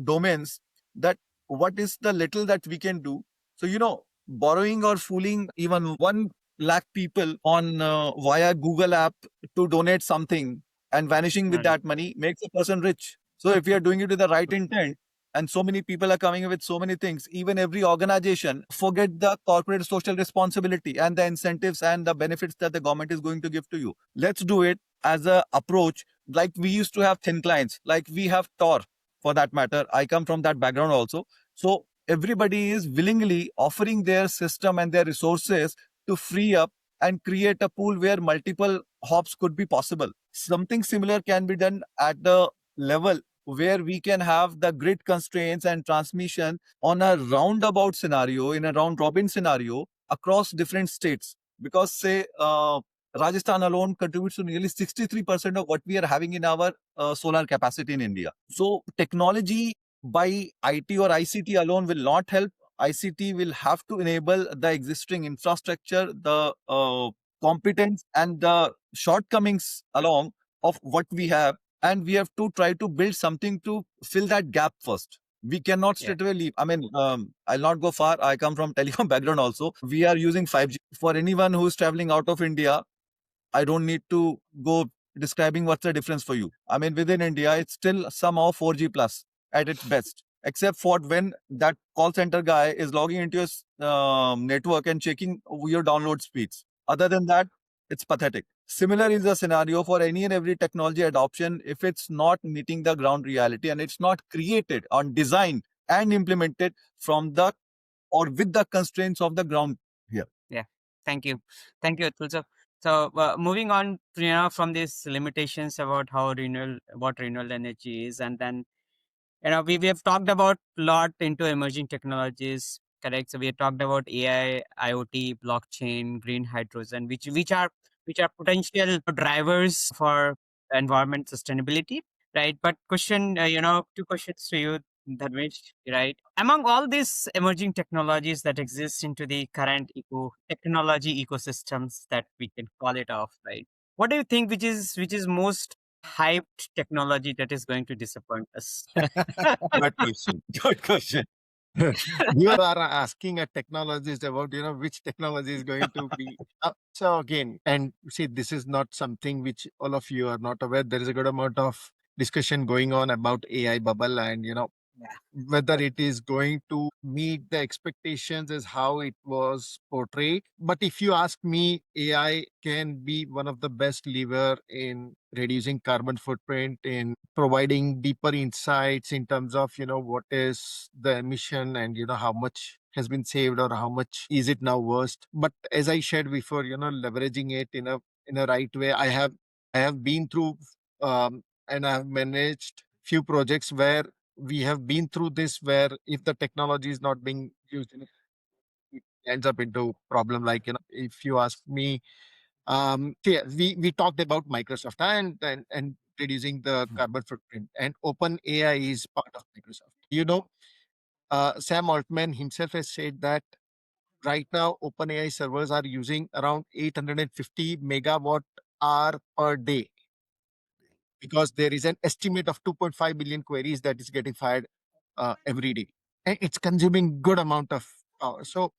domains, that what is the little that we can do. So, borrowing or fooling even 1 lakh people on via Google app to donate something and vanishing with Right. that money makes a person rich. So if we are doing it with the right intent, and so many people are coming up with so many things, even every organization forget the corporate social responsibility and the incentives and the benefits that the government is going to give to you. Let's do it as a approach, like we used to have thin clients, like we have Tor for that matter. I come from that background also. So everybody is willingly offering their system and their resources to free up and create a pool where multiple hops could be possible. Something similar can be done at the level where we can have the grid constraints and transmission on a roundabout scenario, in a round robin scenario across different states. Because, say, Rajasthan alone contributes to nearly 63% of what we are having in our solar capacity in India. So, technology by IT or ICT alone will not help. ICT will have to enable the existing infrastructure, the competence, and the shortcomings along of what we have. And we have to try to build something to fill that gap first. We cannot Yeah. straight away leave. I mean, I'll not go far. I come from telecom background also. We are using 5G. For anyone who's traveling out of India, I don't need to go describing what's the difference for you. I mean, within India, it's still somehow 4G plus at its best, except for when that call center guy is logging into your network and checking your download speeds. Other than that, it's pathetic. Similar is the scenario for any and every technology adoption. If it's not meeting the ground reality and it's not created on design and implemented from the or with the constraints of the ground here. Yeah. Thank you. Thank you, Atul. So moving on, from these limitations about what renewable energy is, and then we have talked about a lot into emerging technologies, correct? So we have talked about AI, IoT, blockchain, green hydrogen, which are potential drivers for environment sustainability, right? But two questions to you, Dharmesh, right? Among all these emerging technologies that exist into the current technology ecosystems that we can call it off, right? What do you think which is most hyped technology that is going to disappoint us? Good question. Good question. You are asking a technologist about, which technology is going to be. So again, and see, this is not something which all of you are not aware. There is a good amount of discussion going on about AI bubble, and Yeah. whether it is going to meet the expectations is how it was portrayed. But if you ask me, AI can be one of the best lever in reducing carbon footprint, in providing deeper insights in terms of what is the emission, and how much has been saved or how much is it now worst. But as I shared before, leveraging it in a right way. I have been through, and I have managed few projects where we have been through this, where if the technology is not being used, it ends up into problem. Like, if you ask me, yeah, we talked about Microsoft and reducing the carbon footprint, and open AI is part of Microsoft. Sam Altman himself has said that right now OpenAI servers are using around 850 megawatt hour per day, because there is an estimate of 2.5 billion queries that is getting fired every day, and it's consuming good amount of power. So,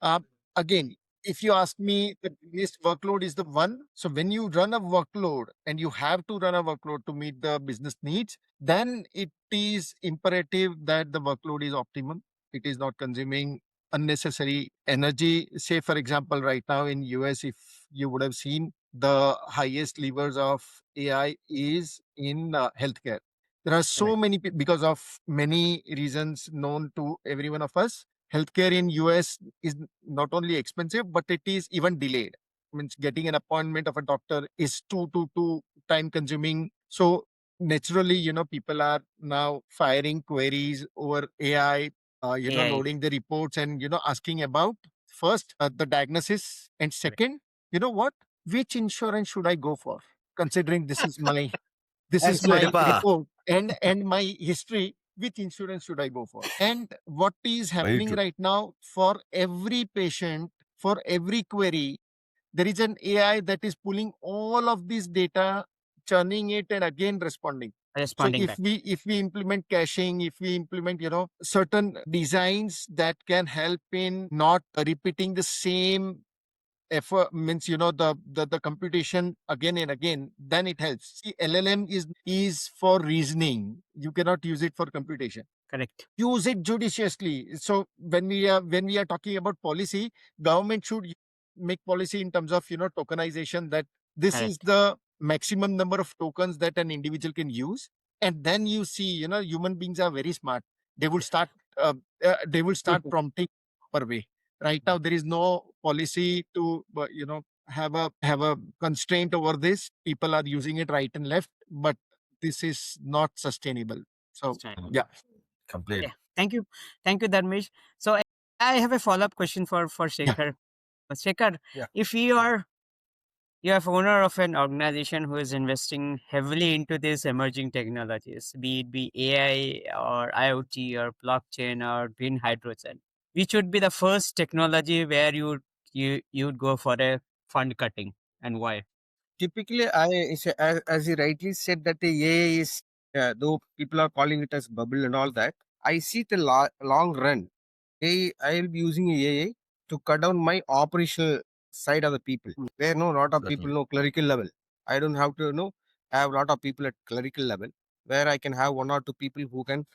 uh, again, if you ask me, the biggest workload is the one. So when you run a workload and you have to run a workload to meet the business needs, then it is imperative that the workload is optimum. It is not consuming unnecessary energy. Say, for example, right now in US, if you would have seen, the highest levers of AI is in healthcare. There are so Correct. many because of many reasons known to every one of us. Healthcare in US is not only expensive, but it is even delayed. Means getting an appointment of a doctor is too time consuming. So naturally, people are now firing queries over AI, AI. loading the reports, and asking about first the diagnosis, and Correct. second, what, which insurance should I go for, considering this is my Excellent. Deepa. report and my history. which insurance should I go for? And what is Very happening true. right now, for every patient, for every query, there is an AI that is pulling all of this data, churning it, and again responding. So Responding if back. we implement caching, if we implement certain designs that can help in not repeating the same effort, means the computation again and again, then it helps. See, LLM is for reasoning. You cannot use it for computation. Correct. Use it judiciously. So when we are talking about policy, government should make policy in terms of tokenization, that this is Correct. the maximum number of tokens that an individual can use. And then you see, human beings are very smart. They will start they will start prompting per way. Right now there is no policy to have a constraint over this. People are using it right and left, but this is not sustainable. So Right. yeah. Complete. Yeah. Thank you, Dharmesh. So I have a follow up question for Yeah. Shekhar. Shekhar, Yeah. if you are owner of an organization who is investing heavily into these emerging technologies, be AI or IoT or blockchain or green hydrogen, which would be the first technology where you'd go for a fund cutting, and why? Typically, as you rightly said, that the AI is, though people are calling it as bubble and all that, I see the long run. I will be using AI to cut down my operational side of the people, where no lot of people Certainly. know clerical level. I don't have to have a lot of people at clerical level, where I can have one or two people who can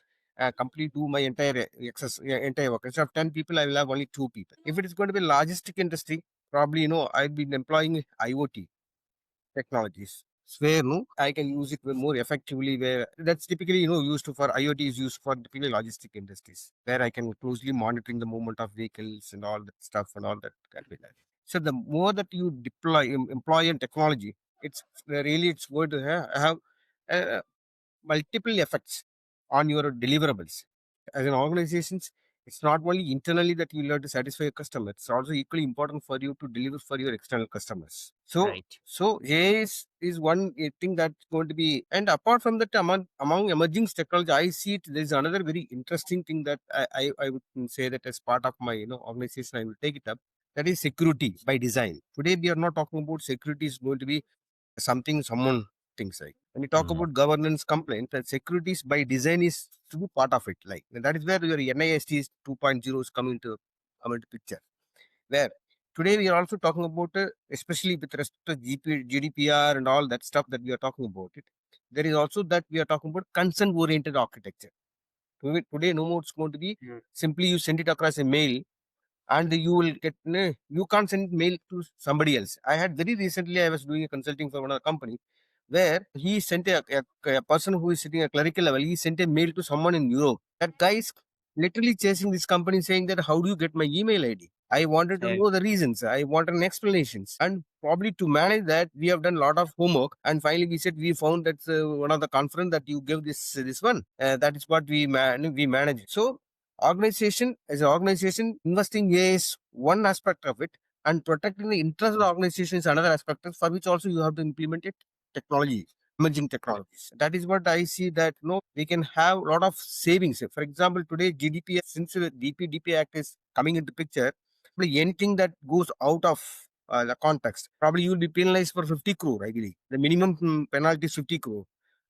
complete do my entire entire work. Instead of 10 people, I will have only 2 people. If it is going to be logistic industry, probably I'll be employing IoT technologies. Where I can use it more effectively. Where that's typically used for IoT is used for typically logistic industries, where I can closely monitoring the movement of vehicles and all that stuff and all that can be done. So the more that you deploy employ in technology, it's going to have uh, multiple effects on your deliverables. As an organizations, it's not only internally that you learn to satisfy your customer, it's also equally important for you to deliver for your external customers. So Right. so AI is one thing that's going to be, and apart from that, among emerging technology, I see it. There's another very interesting thing that I would say that as part of my organization, I will take it up. That is security by design. Today we are not talking about security is going to be something someone thinks like. When you talk Mhm. about governance complaint, that securities by design is to be part of it. Like that is where your NIST 2.0 is coming into picture. Where today we are also talking about, especially with respect to GDPR and all that stuff that we are talking about it. There is also that we are talking about consent oriented architecture. Today, no more it's going to be simply you send it across a mail and you will get you can't send mail to somebody else. I had very recently, I was doing a consulting for one of the company where he sent a person who is sitting at clerical level, he sent a mail to someone in Europe. That guy is literally chasing this company saying that how do you get my email ID? I wanted to Right. know the reasons. I wanted an explanations. And probably to manage that, we have done a lot of homework. And finally, we said we found that one of the conference that you gave this one. That is what we manage. So organization as an organization, investing in AI is one aspect of it, and protecting the interest of the organization is another aspect for which also you have to implement it technology, emerging technologies. That is what I see that we can have a lot of savings. For example, today GDP, since the DPDP Act is coming into picture, probably anything that goes out of the context, probably you will be penalized for 50 crore, I believe. The minimum penalty is 50 crore.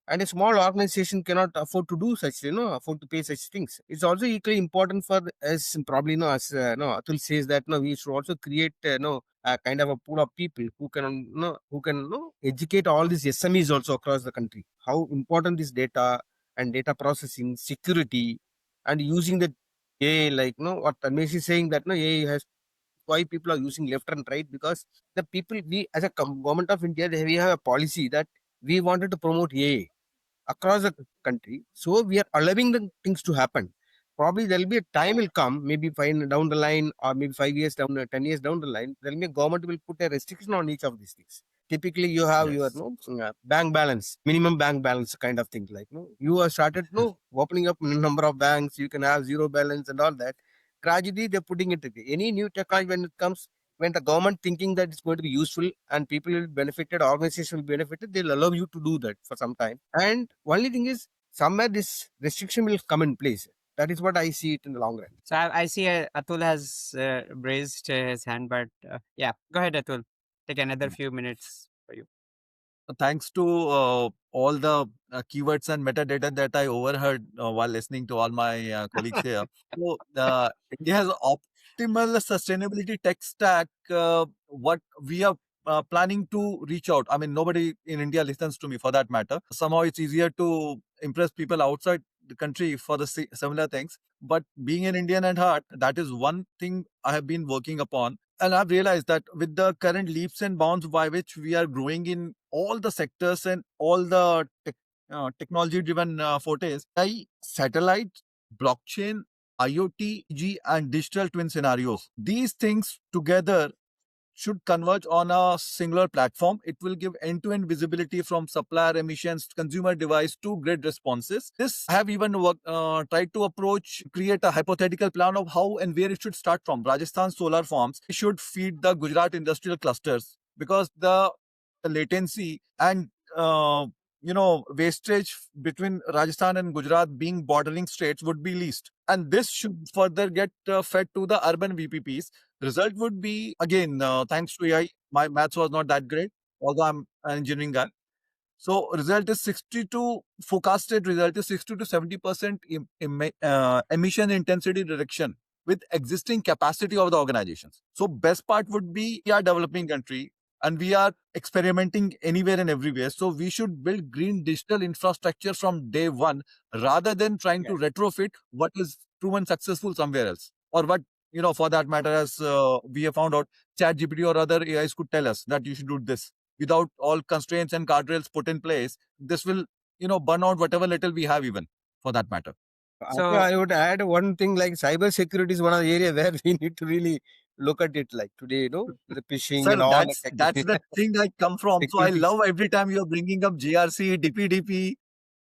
And a small organization cannot afford to do such, afford to pay such things. It's also equally important for, as probably, as Atul says that, we should also create, a kind of a pool of people who can, educate all these SMEs also across the country. How important is data and data processing, security, and using the AI, like, what Tamesh is saying that, AI has why people are using left and right, because the people, we as a government of India, we have a policy that we wanted to promote AI across the country. So we are allowing the things to happen. Probably there'll be a time will come, maybe five down the line, or maybe 5 years down, 10 years down the line, there'll be a government will put a restriction on each of these things. Typically, you have your Yes. bank balance, minimum bank balance kind of thing. Like you have started opening up number of banks, you can have zero balance and all that. Gradually, they're putting it. Any new technology when it comes, when the government thinking that it's going to be useful and people will benefited, organization will benefited, they'll allow you to do that for some time. And only thing is somewhere this restriction will come in place. That is what I see it in the long run. So I see Atul has raised his hand, but yeah, go ahead, Atul. Take another few minutes for you. Thanks to all the keywords and metadata that I overheard while listening to all my colleagues here. So, India has optimal sustainability tech stack. What we are planning to reach out. I mean, nobody in India listens to me for that matter. Somehow it's easier to impress people outside the country for the similar things. But being an Indian at heart, that is one thing I have been working upon. And I've realized that with the current leaps and bounds by which we are growing in all the sectors and all the technology driven fortes, AI, satellite, blockchain, IoT, G, and digital twin scenarios. These things together should converge on a singular platform. It will give end-to-end visibility from supplier emissions, consumer device to grid responses. This I have even tried to create a hypothetical plan of how and where it should start from. Rajasthan solar farms should feed the Gujarat industrial clusters because the latency and wastage between Rajasthan and Gujarat being bordering states would be least. And this should further get fed to the urban VPPs. Result would be, again, thanks to AI, my maths was not that great, although I'm an engineering guy. So result is 60 to forecasted result is 60 to 70% emission intensity reduction with existing capacity of the organizations. So best part would be we are developing country and we are experimenting anywhere and everywhere. So we should build green digital infrastructure from day one rather than trying to retrofit what is proven successful somewhere else or what for that matter, as we have found out, Chat GPT or other AIs could tell us that you should do this without all constraints and guardrails put in place. This will, burn out whatever little we have, even for that matter. So I would add one thing like cyber security is one of the area where we need to really look at it. Like today, the phishing Sir, and all. that's the thing I come from. So I love every time you're bringing up GRC, DPDP,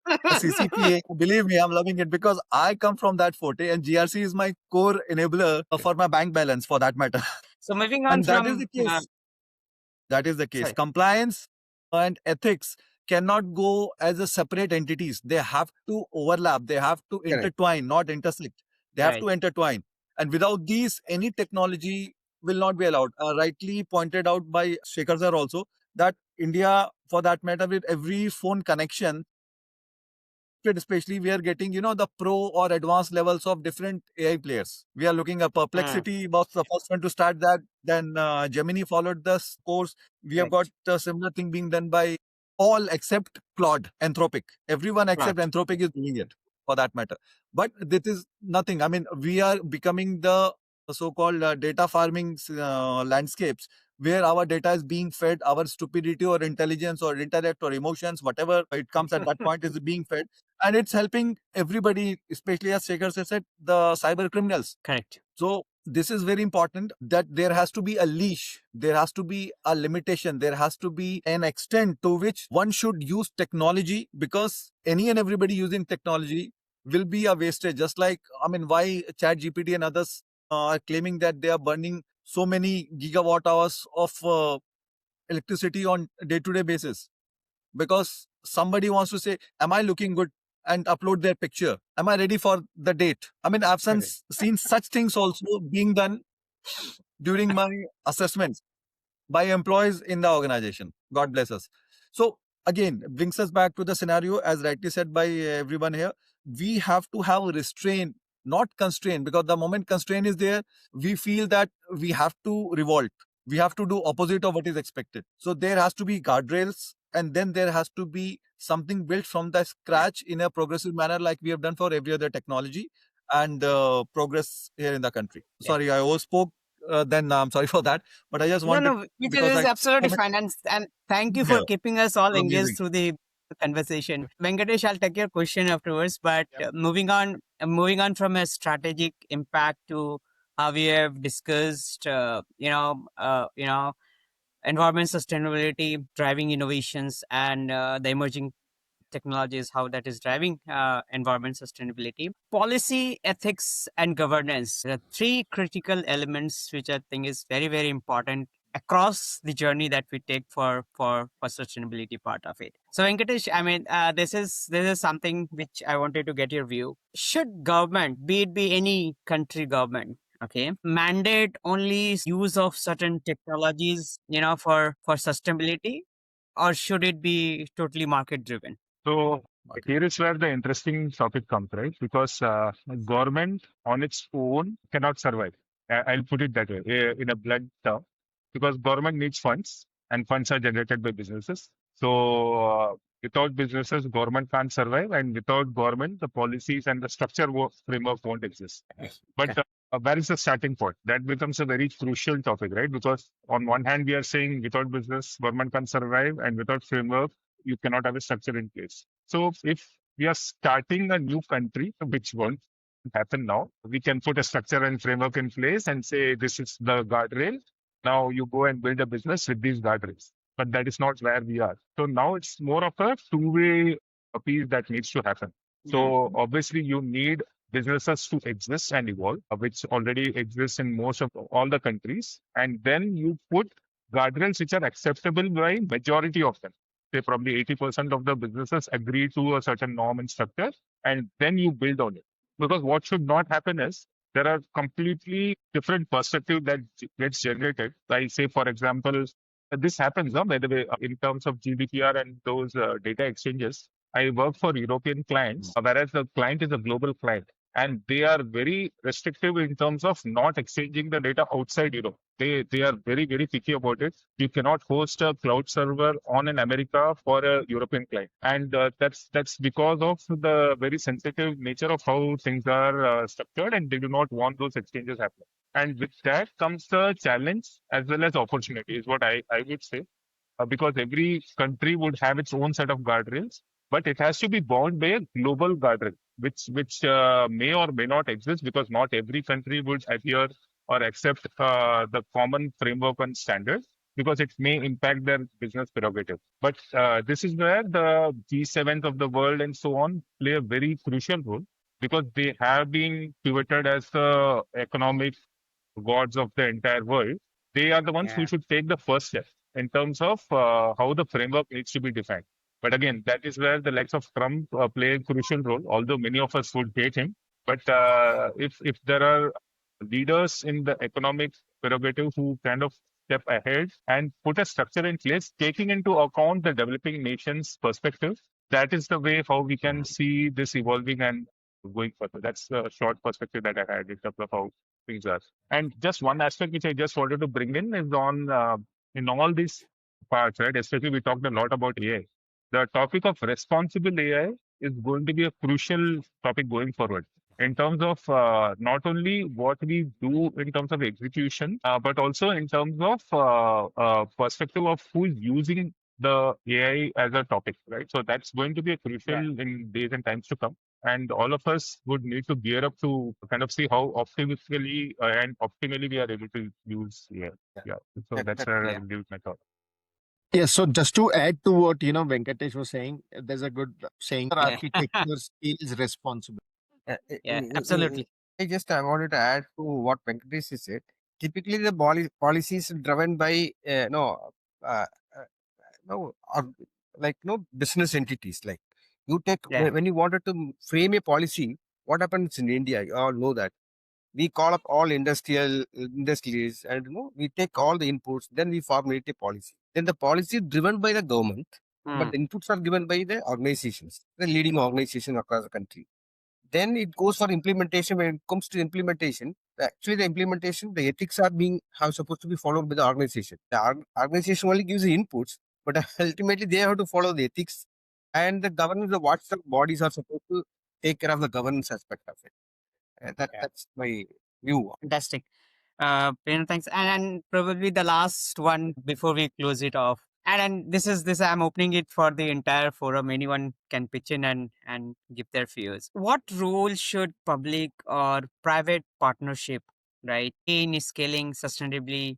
CCPA. Believe me, I'm loving it because I come from that forte and GRC is my core enabler for my bank balance for that matter. So moving on And that is the case. That is the case. Sorry. Compliance and ethics cannot go as a separate entities. They have to overlap. They have to intertwine, not intersect. They have to intertwine. And without these, any technology will not be allowed. Rightly pointed out by Shekhar sir also that India, for that matter, with every phone connection, especially we are getting, the pro or advanced levels of different AI players. We are looking at Perplexity was the first one to start that. Then Gemini followed this course. We have got a similar thing being done by all except Claude, Anthropic. Everyone except Anthropic is doing it for that matter. But this is nothing. I mean, we are becoming the so-called data farming landscapes where our data is being fed, our stupidity or intelligence or intellect or emotions, whatever it comes at that point is being fed. And it's helping everybody, especially as Shekhar said, the cyber criminals. Correct. So this is very important that there has to be a leash, there has to be a limitation, there has to be an extent to which one should use technology, because any and everybody using technology will be a wastage. Just like, why Chat GPT and others are claiming that they are burning so many gigawatt hours of electricity on day-to-day basis, because somebody wants to say, am I looking good, and upload their picture. Am I ready for the date? I've seen such things also being done during my assessments by employees in the organization. God bless us. So again, brings us back to the scenario, as rightly said by everyone here. We have to have restraint, not constraint, because the moment constraint is there, we feel that we have to revolt. We have to do opposite of what is expected. So there has to be guardrails, and then there has to be something built from the scratch in a progressive manner, like we have done for every other technology and progress here in the country. Sorry, I overspoke. Then I'm sorry for that, but I just wanted. No, which is absolutely fine, and thank you for keeping us all engaged through the conversation. Venkatesh, I'll take your question afterwards, but moving on from a strategic impact to how we have discussed, environment sustainability, driving innovations, and the emerging technologies, how that is driving environment sustainability. Policy, ethics, and governance. There are three critical elements which I think is very, very important across the journey that we take for sustainability part of it. So Venkatesh, I mean, this is something which I wanted to get your view. Should government, be it be any country government, okay, mandate only use of certain technologies, for sustainability, or should it be totally market driven? So Market. here is where the interesting topic comes, right? Because government on its own cannot survive. I'll put it that way, in a blunt term, because government needs funds, and funds are generated by businesses. So without businesses, government can't survive, and without government, the policies and the structure framework won't exist. But where is the starting point? That becomes a very crucial topic, right? Because on one hand, we are saying without business, government can't survive, and without framework, you cannot have a structure in place. So if we are starting a new country, which won't happen now, we can put a structure and framework in place and say, this is the guardrail. Now you go and build a business with these guardrails. But that is not where we are. So now it's more of a two-way piece that needs to happen. So obviously you need businesses to exist and evolve, which already exists in most of all the countries. And then you put guardrails which are acceptable by majority of them. Say probably 80% of the businesses agree to a certain norm and structure, and then you build on it. Because what should not happen is there are completely different perspective that gets generated. Like say, for example, this happens, by the way, in terms of GDPR and those data exchanges. I work for European clients, whereas the client is a global client. And they are very restrictive in terms of not exchanging the data outside Europe. They are very, very picky about it. You cannot host a cloud server on in America for a European client. And that's because of the very sensitive nature of how things are structured, and they do not want those exchanges happening. And with that comes the challenge as well as opportunity, is what I would say. Because every country would have its own set of guardrails, but it has to be bound by a global guardrail, which may or may not exist, because not every country would adhere or accept the common framework and standards, because it may impact their business prerogative. But this is where the G7s of the world and so on play a very crucial role, because they have been pivoted as the economic gods of the entire world. They are the ones who should take the first step in terms of how the framework needs to be defined. But again, that is where the likes of Trump play a crucial role, although many of us would hate him. But if there are leaders in the economic prerogative who kind of step ahead and put a structure in place, taking into account the developing nations' perspective, that is the way how we can see this evolving and going further. That's the short perspective that I had in terms of how things are. And just one aspect which I just wanted to bring in is on in all these parts, right? Especially we talked a lot about AI. The topic of responsible AI is going to be a crucial topic going forward, in terms of not only what we do in terms of execution, but also in terms of perspective of who is using the AI as a topic, right? So that's going to be a crucial in days and times to come. And all of us would need to gear up to kind of see how optimistically and optimally we are able to use AI. Yeah. So that's where I will leave my thought. Yeah, so just to add to what Venkatesh was saying, there's a good saying: architecture skills responsible. Absolutely. I wanted to add to what Venkatesh said. Typically, the policies driven by uh, no, business entities. Like you take when you wanted to frame a policy, what happens in India? You all know that we call up all industries, and we take all the inputs. Then we formulate a policy. Then the policy is driven by the government, but the inputs are given by the organizations, the leading organization across the country. Then it goes for implementation. When it comes to implementation, actually the implementation, the ethics are supposed to be followed by the organization. The organization only gives the inputs, but ultimately they have to follow the ethics, and the governance, the watchdog bodies are supposed to take care of the governance aspect of it. That's my view. Fantastic. Thanks. And probably the last one before we close it off. And this I'm opening it for the entire forum. Anyone can pitch in and give their views. What role should public or private partnership, right, in scaling sustainably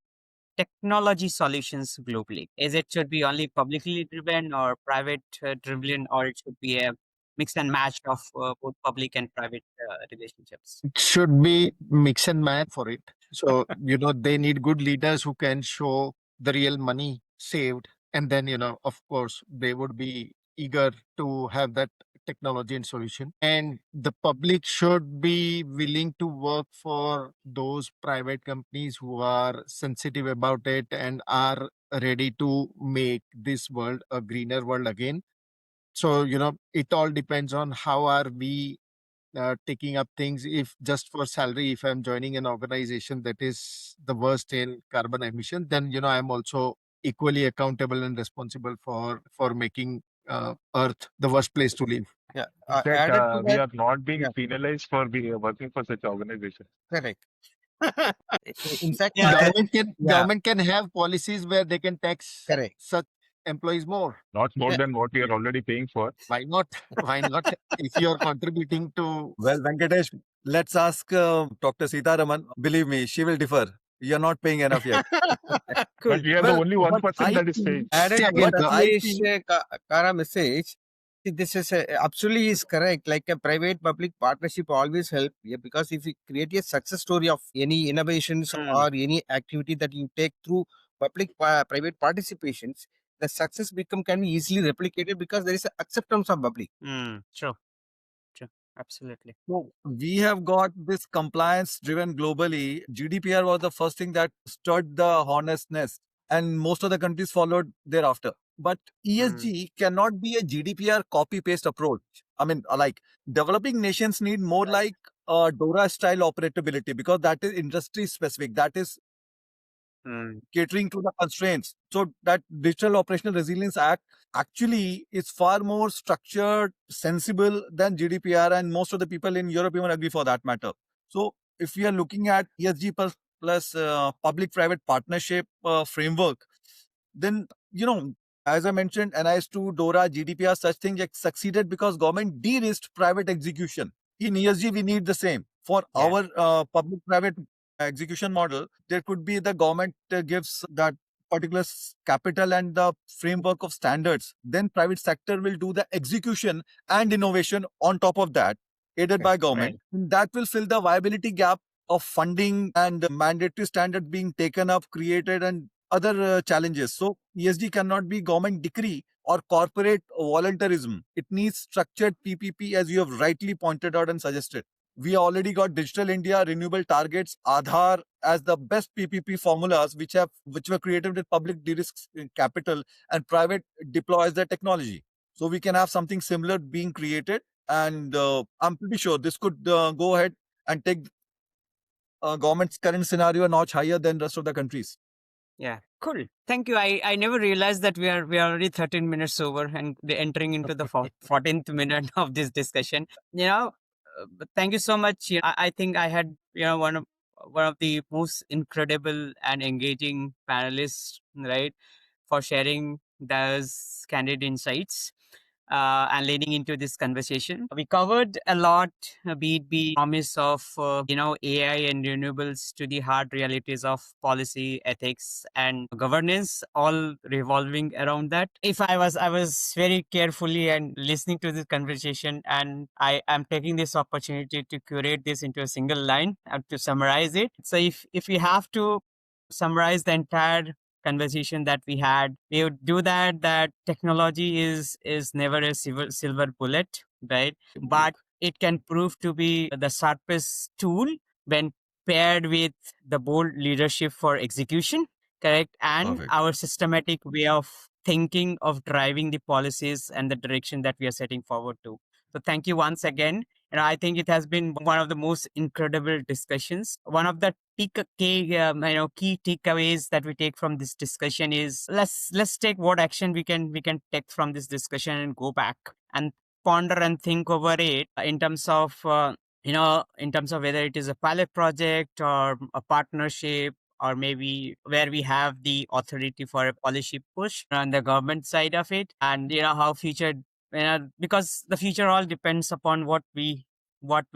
technology solutions globally? Is it should be only publicly driven or private driven, or it should be a mix and match of both public and private relationships? It should be mix and match for it. So they need good leaders who can show the real money saved. And then, of course, they would be eager to have that technology and solution. And the public should be willing to work for those private companies who are sensitive about it and are ready to make this world a greener world again. So, it all depends on how are we taking up things. If just for salary, if I'm joining an organization that is the worst in carbon emission, then I'm also equally accountable and responsible for making earth the worst place to live. Yeah. That Added to we that, are not being yeah, penalized for working for such organizations. correct. In fact, Yeah. yeah, Government can have policies where they can tax correct. such employees more. Not more Yeah, than what we are already paying for. Why not? Why not? If you're contributing to Well, Venkatesh, let's ask Dr. Sitaraman. Believe me, she will differ. You're not paying enough yet. Cool. But we are the Well, only but 1% I that is feel, paying. added say to again, but I Dharmesh feel, Kara message, see, this is absolutely is correct. Like a private-public partnership always help, yeah, because if you create a success story of any innovations Mm, or any activity that you take through public-private participations, the success become can be easily replicated because there is a acceptance of public. true. True. Absolutely. so we have got this compliance driven globally. GDPR was the first thing that stirred the hornet's nest, and most of the countries followed thereafter. But Mm, ESG cannot be a GDPR copy paste approach. I mean, like developing nations need more right. like DORA style operability because that is industry specific. That is Mm, catering to the constraints. So that Digital Operational Resilience Act actually is far more structured, sensible than GDPR, and most of the people in Europe even agree for that matter. So if we are looking at ESG plus public-private partnership framework, then as I mentioned, NIS2, DORA, GDPR, such things succeeded because government de-risked private execution. In ESG, we need the same. For yeah. our public-private execution model, there could be the government gives that particular capital and the framework of standards. Then private sector will do the execution and innovation on top of that, aided Okay. by government. Right. That will fill the viability gap of funding and mandatory standard being taken up, created, and other challenges. So ESG cannot be government decree or corporate voluntarism. It needs structured PPP, as you have rightly pointed out and suggested. We already got Digital India, renewable targets, Aadhaar as the best PPP formulas which were created with public de-risk capital and private deploys the technology. So we can have something similar being created, and I'm pretty sure this could go ahead and take government's current scenario a notch higher than rest of the countries. Yeah. Cool. Thank you. I never realized that we are already 13 minutes over and we're entering into the 14th minute of this discussion. But thank you so much. I think I had one of the most incredible and engaging panelists, right, for sharing those candid insights and leading into this conversation. We covered a lot, be it the promise of AI and renewables to the hard realities of policy, ethics, and governance, all revolving around that. If I was very carefully and listening to this conversation, and I am taking this opportunity to curate this into a single line and to summarize it. So if we have to summarize the entire conversation that we had, we would do that technology is never a silver bullet, right? But it can prove to be the sharpest tool when paired with the bold leadership for execution, correct, and Perfect. our systematic way of thinking of driving the policies and the direction that we are setting forward to. So thank you once again. And I think it has been one of the most incredible discussions. One of the key takeaways that we take from this discussion is let's take what action we can take from this discussion and go back and ponder and think over it in terms of in terms of whether it is a pilot project or a partnership, or maybe where we have the authority for a policy push on the government side of it, and how future, because the future all depends upon what we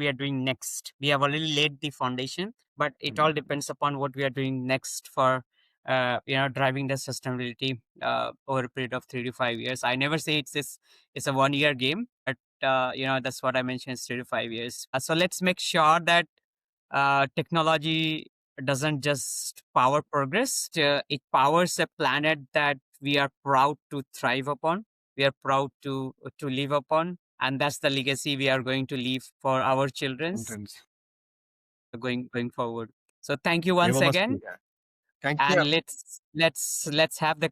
are doing next. We have already laid the foundation, but it all depends upon what we are doing next for driving the sustainability over a period of 3 to 5 years. I never say it's a 1 year game, but that's what I mentioned, is 3 to 5 years. So let's make sure that technology doesn't just power progress, it powers a planet that we are proud to thrive upon, we are proud to live upon, and that's the legacy we are going to leave for our children's going forward. So thank you once again. Thank you. And let's have the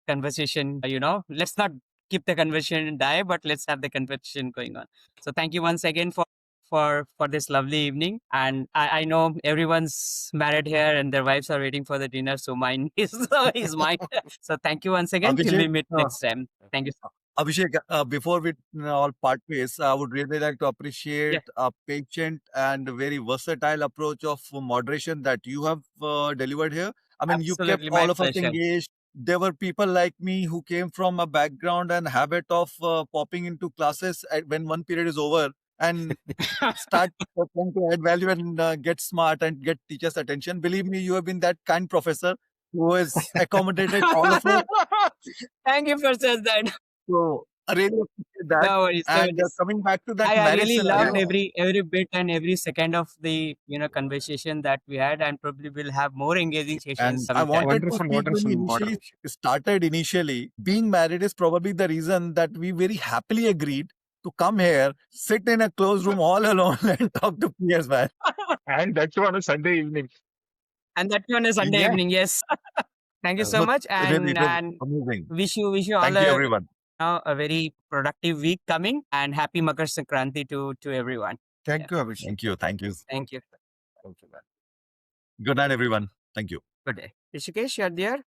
conversation, let's not keep the conversation die, but let's have the conversation going on. So thank you once again for this lovely evening. And I know everyone's married here and their wives are waiting for the dinner, so mine is mine. So thank you once again, till we Abhishek, meet next time. Thank you so much. Abhishek, before we all part ways, I would really like to appreciate a patient and very versatile approach of moderation that you have delivered here. I mean, you kept Absolutely, my all of us pleasure. engaged. There were people like me who came from a background and habit of popping into classes when one period is over and start trying to add value and get smart and get teachers' attention. Believe me, you have been that kind professor who has accommodated all of us. Thank you for saying that. So I really appreciate that. No worries, no And worries. coming back to that I marriage really loved scenario, every bit and every second of the conversation that we had, and probably we'll have more engaging sessions and I sometime. wanted to speak when we initially started initially, being married is probably the reason that we very happily agreed to come here, sit in a closed room all alone and talk to peers, man. And that too on a Sunday evening. And that too on a Sunday Yeah. evening, yes. Thank you so So much, really, it was and amazing. wish you all Thank you, everyone. a very productive week coming, and happy Makar Sankranti to everyone. Thank you, Abhishek. Thank you. Thank you. Thank you. Good night, everyone. Thank you. Good day. Rishikesh, you're there?